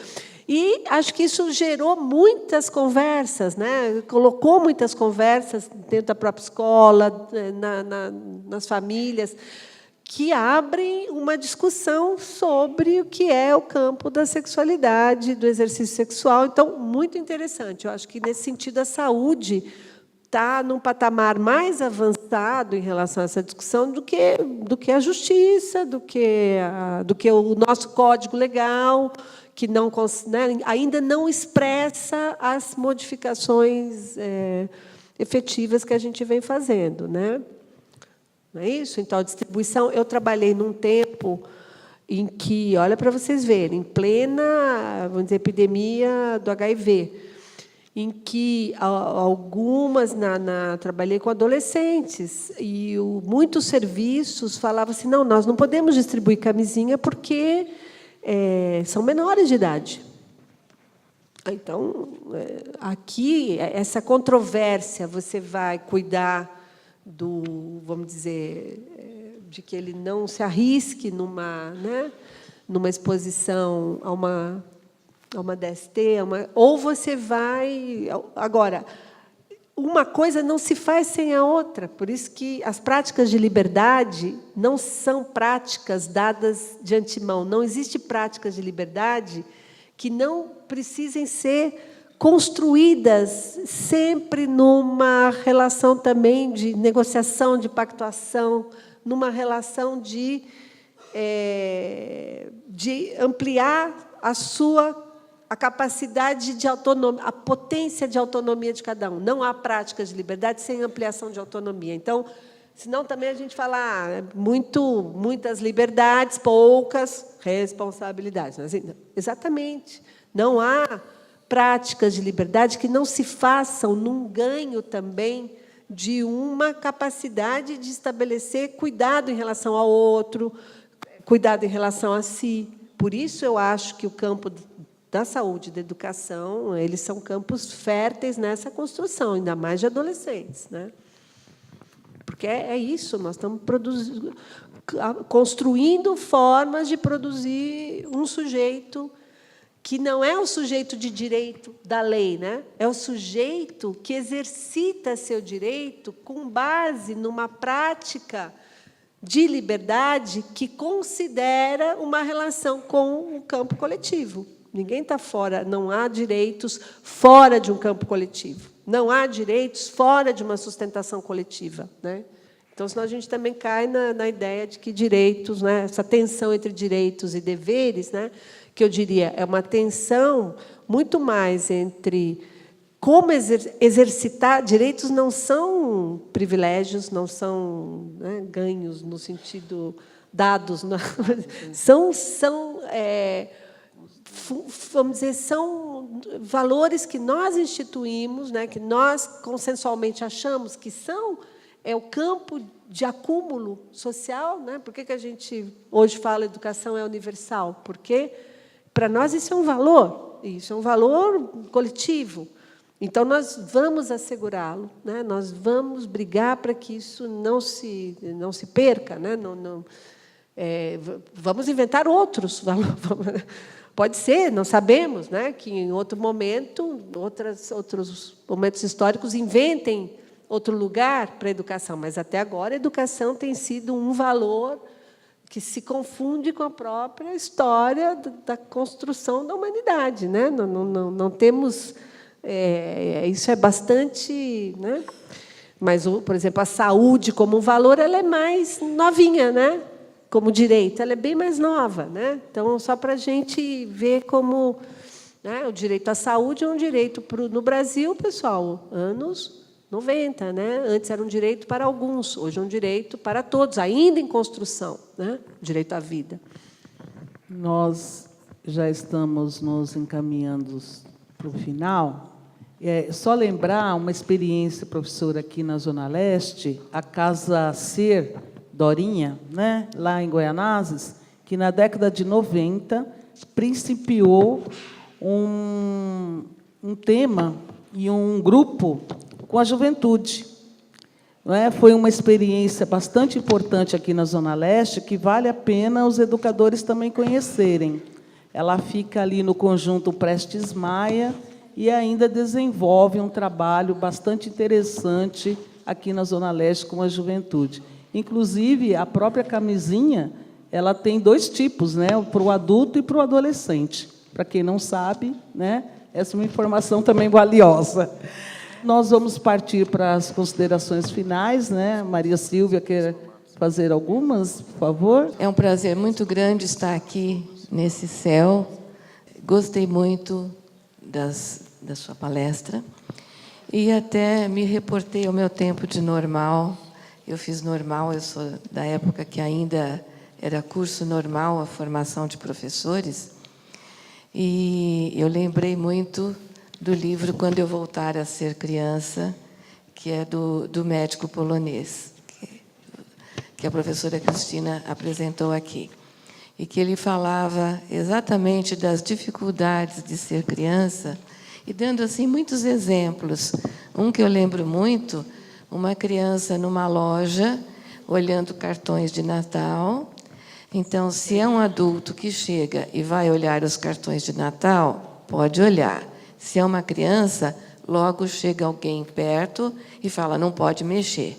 E acho que isso gerou muitas conversas, né? Colocou muitas conversas dentro da própria escola, nas famílias, que abrem uma discussão sobre o que é o campo da sexualidade, do exercício sexual. Então, muito interessante. Eu acho que, nesse sentido, a saúde está num patamar mais avançado em relação a essa discussão do que a justiça, do que o nosso código legal, que não, né, ainda não expressa as modificações efetivas que a gente vem fazendo, né? Não é isso? Então, a distribuição... Eu trabalhei num tempo em que, olha para vocês verem, em plena, vamos dizer, epidemia do HIV, em que algumas... trabalhei com adolescentes, e muitos serviços falavam assim, não, nós não podemos distribuir camisinha porque são menores de idade. Então, aqui, essa controvérsia, você vai cuidar vamos dizer, de que ele não se arrisque numa exposição a uma DST, ou você vai... Agora, uma coisa não se faz sem a outra, por isso que as práticas de liberdade não são práticas dadas de antemão. Não existe práticas de liberdade que não precisem ser construídas sempre numa relação também de negociação, de pactuação, numa relação de ampliar a capacidade de autonomia, a potência de autonomia de cada um. Não há práticas de liberdade sem ampliação de autonomia. Então, senão também a gente fala muitas liberdades, poucas responsabilidades. Mas, exatamente. Não há práticas de liberdade que não se façam num ganho também de uma capacidade de estabelecer cuidado em relação ao outro, cuidado em relação a si. Por isso, eu acho que o campo da saúde e da educação, eles são campos férteis nessa construção, ainda mais de adolescentes, né? Porque é isso, nós estamos construindo formas de produzir um sujeito que não é o sujeito de direito da lei, né? É o sujeito que exercita seu direito com base numa prática de liberdade que considera uma relação com o campo coletivo. Ninguém está fora, não há direitos fora de um campo coletivo, não há direitos fora de uma sustentação coletiva, né? Então, senão a gente também cai na ideia de que direitos, né, essa tensão entre direitos e deveres, né, que eu diria é uma tensão muito mais entre como exercitar. Direitos não são privilégios, não são, né, ganhos no sentido dados, não, vamos dizer, são valores que nós instituímos, né, que nós consensualmente achamos que são o campo de acúmulo social, né? Por que a gente hoje fala educação é universal? Porque para nós isso é um valor coletivo. Então nós vamos assegurá-lo, né? Nós vamos brigar para que isso não se perca, né? Vamos inventar outros valores. Pode ser, não sabemos, né, que em outro momento, outros momentos históricos inventem outro lugar para a educação, mas até agora a educação tem sido um valor que se confunde com a própria história da construção da humanidade, né? Não temos... isso é bastante... né? Mas, por exemplo, a saúde como um valor, ela é mais novinha, né? Como direito, ela é bem mais nova, né? Então, só para a gente ver como né? O direito à saúde é um direito no Brasil, pessoal, anos 90, né? Antes era um direito para alguns, hoje é um direito para todos, ainda em construção, né? O direito à vida. Nós já estamos nos encaminhando para o final. Só lembrar uma experiência, professora, aqui na Zona Leste, a Casa Ser Dorinha, né, lá em Goianazes, que na década de 90 principiou um tema e um grupo com a juventude. Não é? Foi uma experiência bastante importante aqui na Zona Leste, que vale a pena os educadores também conhecerem. Ela fica ali no conjunto Prestes Maia e ainda desenvolve um trabalho bastante interessante aqui na Zona Leste com a juventude. Inclusive, a própria camisinha, ela tem 2 tipos, né? Para o adulto e para o adolescente. Para quem não sabe, né? Essa é uma informação também valiosa. Nós vamos partir para as considerações finais, né? Maria Silvia quer fazer algumas, por favor? É um prazer muito grande estar aqui nesse céu. Gostei muito da sua palestra e até me reportei ao meu tempo de normal. Eu fiz normal, eu sou da época que ainda era curso normal, a formação de professores, e eu lembrei muito do livro Quando Eu Voltar a Ser Criança, que é do médico polonês, que a professora Cristina apresentou aqui, e que ele falava exatamente das dificuldades de ser criança, e dando assim muitos exemplos. Um que eu lembro muito, uma criança numa loja, olhando cartões de Natal. Então, se é um adulto que chega e vai olhar os cartões de Natal, pode olhar. Se é uma criança, logo chega alguém perto e fala, não pode mexer.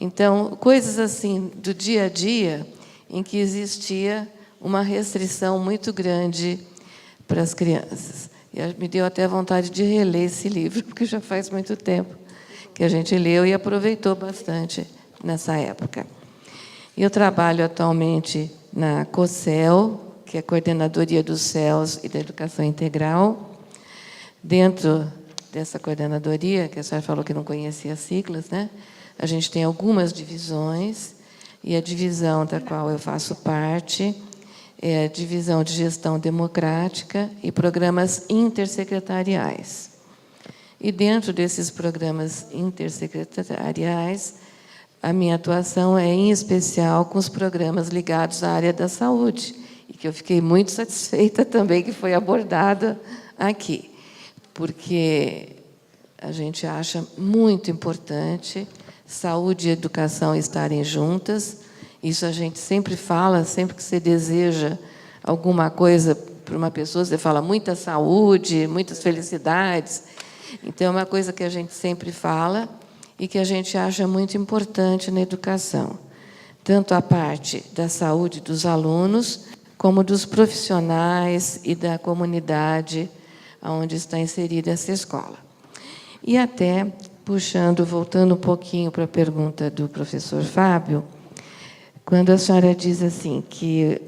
Então, coisas assim do dia a dia, em que existia uma restrição muito grande para as crianças. E me deu até vontade de reler esse livro, porque já faz muito tempo que a gente leu e aproveitou bastante nessa época. Eu trabalho atualmente na COCEL, que é a Coordenadoria dos CELS e da Educação Integral. Dentro dessa coordenadoria, que a senhora falou que não conhecia as siglas, né? A gente tem algumas divisões, e a divisão da qual eu faço parte é a divisão de gestão democrática e programas intersecretariais. E dentro desses programas intersecretariais, a minha atuação é, em especial, com os programas ligados à área da saúde, e que eu fiquei muito satisfeita também que foi abordada aqui, porque a gente acha muito importante saúde e educação estarem juntas. Isso a gente sempre fala, sempre que você deseja alguma coisa para uma pessoa, você fala muita saúde, muitas felicidades. Então, é uma coisa que a gente sempre fala e que a gente acha muito importante na educação. Tanto a parte da saúde dos alunos, como dos profissionais e da comunidade onde está inserida essa escola. E até, voltando um pouquinho para a pergunta do professor Fábio, quando a senhora diz assim que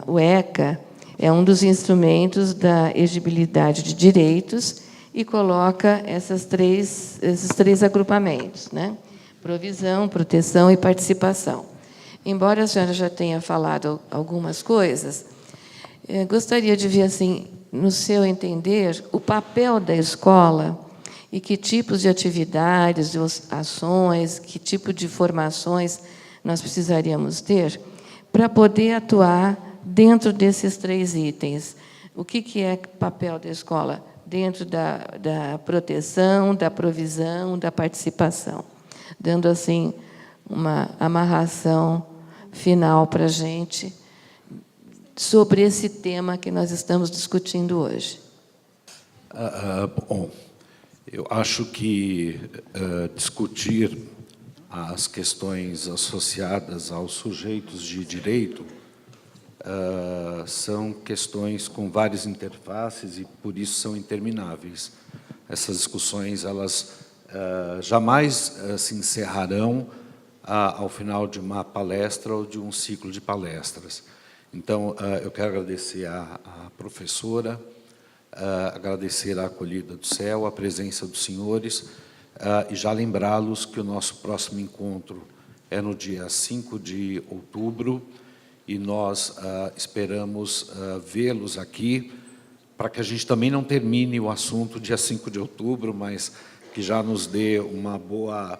o ECA é um dos instrumentos da exigibilidade de direitos e coloca esses três agrupamentos, né? Provisão, proteção e participação. Embora a senhora já tenha falado algumas coisas, gostaria de ver, assim, no seu entender, o papel da escola e que tipos de atividades, ações, que tipo de formações nós precisaríamos ter para poder atuar dentro desses 3 itens. O que é papel da escola? Dentro da proteção, da provisão, da participação. Dando, assim, uma amarração final para a gente sobre esse tema que nós estamos discutindo hoje. Bom, eu acho que discutir as questões associadas aos sujeitos de direito são questões com várias interfaces e, por isso, são intermináveis. Essas discussões, elas jamais se encerrarão ao final de uma palestra ou de um ciclo de palestras. Então, eu quero agradecer à professora agradecer a acolhida do céu, a presença dos senhores, e já lembrá-los que o nosso próximo encontro é no dia 5 de outubro, e nós esperamos vê-los aqui, para que a gente também não termine o assunto dia 5 de outubro, mas que já nos dê uma boa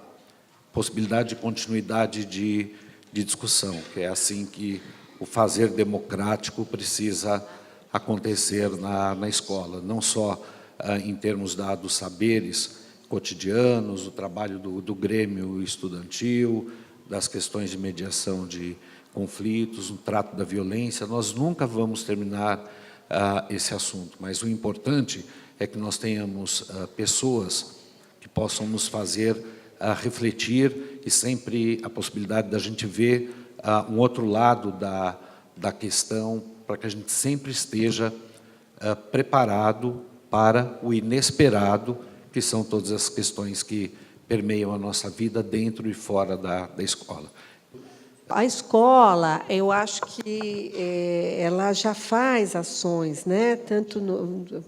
possibilidade de continuidade de discussão, que é assim que o fazer democrático precisa acontecer na escola, não só em termos dos saberes cotidianos, o trabalho do grêmio estudantil, das questões de mediação de conflitos, o trato da violência. Nós nunca vamos terminar esse assunto, mas o importante é que nós tenhamos pessoas que possam nos fazer refletir, e sempre a possibilidade da gente ver um outro lado da questão, para que a gente sempre esteja preparado para o inesperado, que são todas as questões que permeiam a nossa vida dentro e fora da escola. A escola, eu acho que ela já faz ações, né?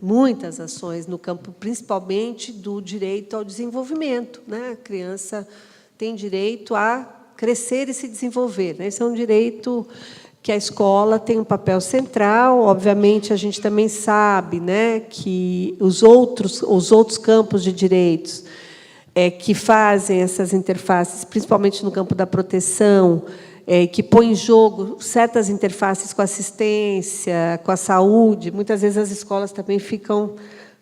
Muitas ações no campo, principalmente do direito ao desenvolvimento, né? A criança tem direito a crescer e se desenvolver, né? Esse é um direito que a escola tem um papel central. Obviamente, a gente também sabe, né, que os outros campos de direitos que fazem essas interfaces, principalmente no campo da proteção, que põe em jogo certas interfaces com a assistência, com a saúde. Muitas vezes as escolas também ficam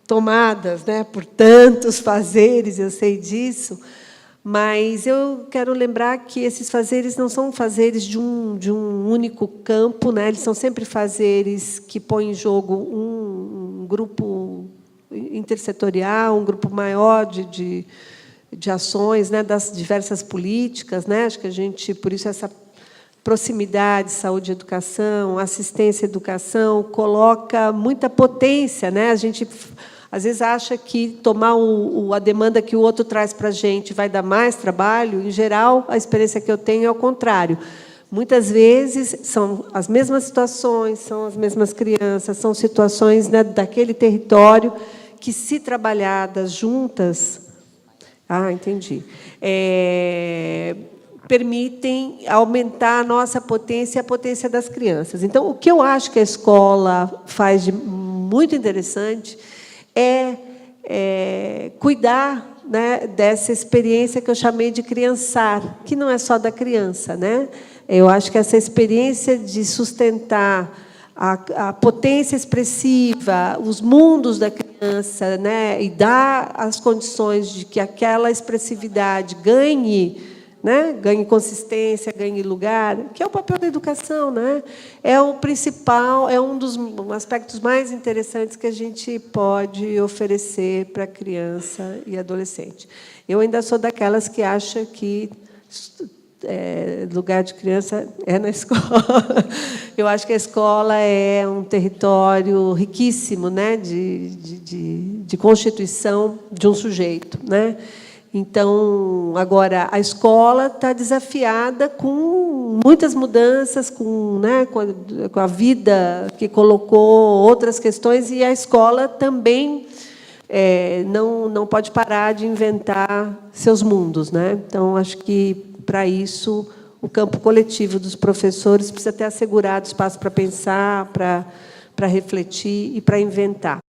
tomadas, né, por tantos fazeres, eu sei disso, mas eu quero lembrar que esses fazeres não são fazeres de um único campo, né, eles são sempre fazeres que põem em jogo um grupo intersetorial, um grupo maior de ações, né, das diversas políticas, né? Acho que a gente, por isso, essa proximidade, saúde e educação, assistência e educação, coloca muita potência, né? A gente, às vezes, acha que tomar a demanda que o outro traz para a gente vai dar mais trabalho. Em geral, a experiência que eu tenho é o contrário. Muitas vezes, são as mesmas situações, são as mesmas crianças, são situações, né, daquele território que, se trabalhadas juntas... entendi. Permitem aumentar a nossa potência e a potência das crianças. Então, o que eu acho que a escola faz de muito interessante é cuidar, né, dessa experiência que eu chamei de criançar, que não é só da criança, né? Eu acho que essa experiência de sustentar a potência expressiva, os mundos da criança, né, e dar as condições de que aquela expressividade ganhe, né, ganhe consistência, ganhe lugar, que é o papel da educação, né? É o principal, é um dos aspectos mais interessantes que a gente pode oferecer para a criança e adolescente. Eu ainda sou daquelas que acha que lugar de criança é na escola. Eu acho que a escola é um território riquíssimo, né, de constituição de um sujeito, né? Então, agora, a escola está desafiada com muitas mudanças, né, com a vida que colocou outras questões, e a escola também não pode parar de inventar seus mundos, né? Então, acho que, para isso, o campo coletivo dos professores precisa ter assegurado espaço para pensar, para refletir e para inventar.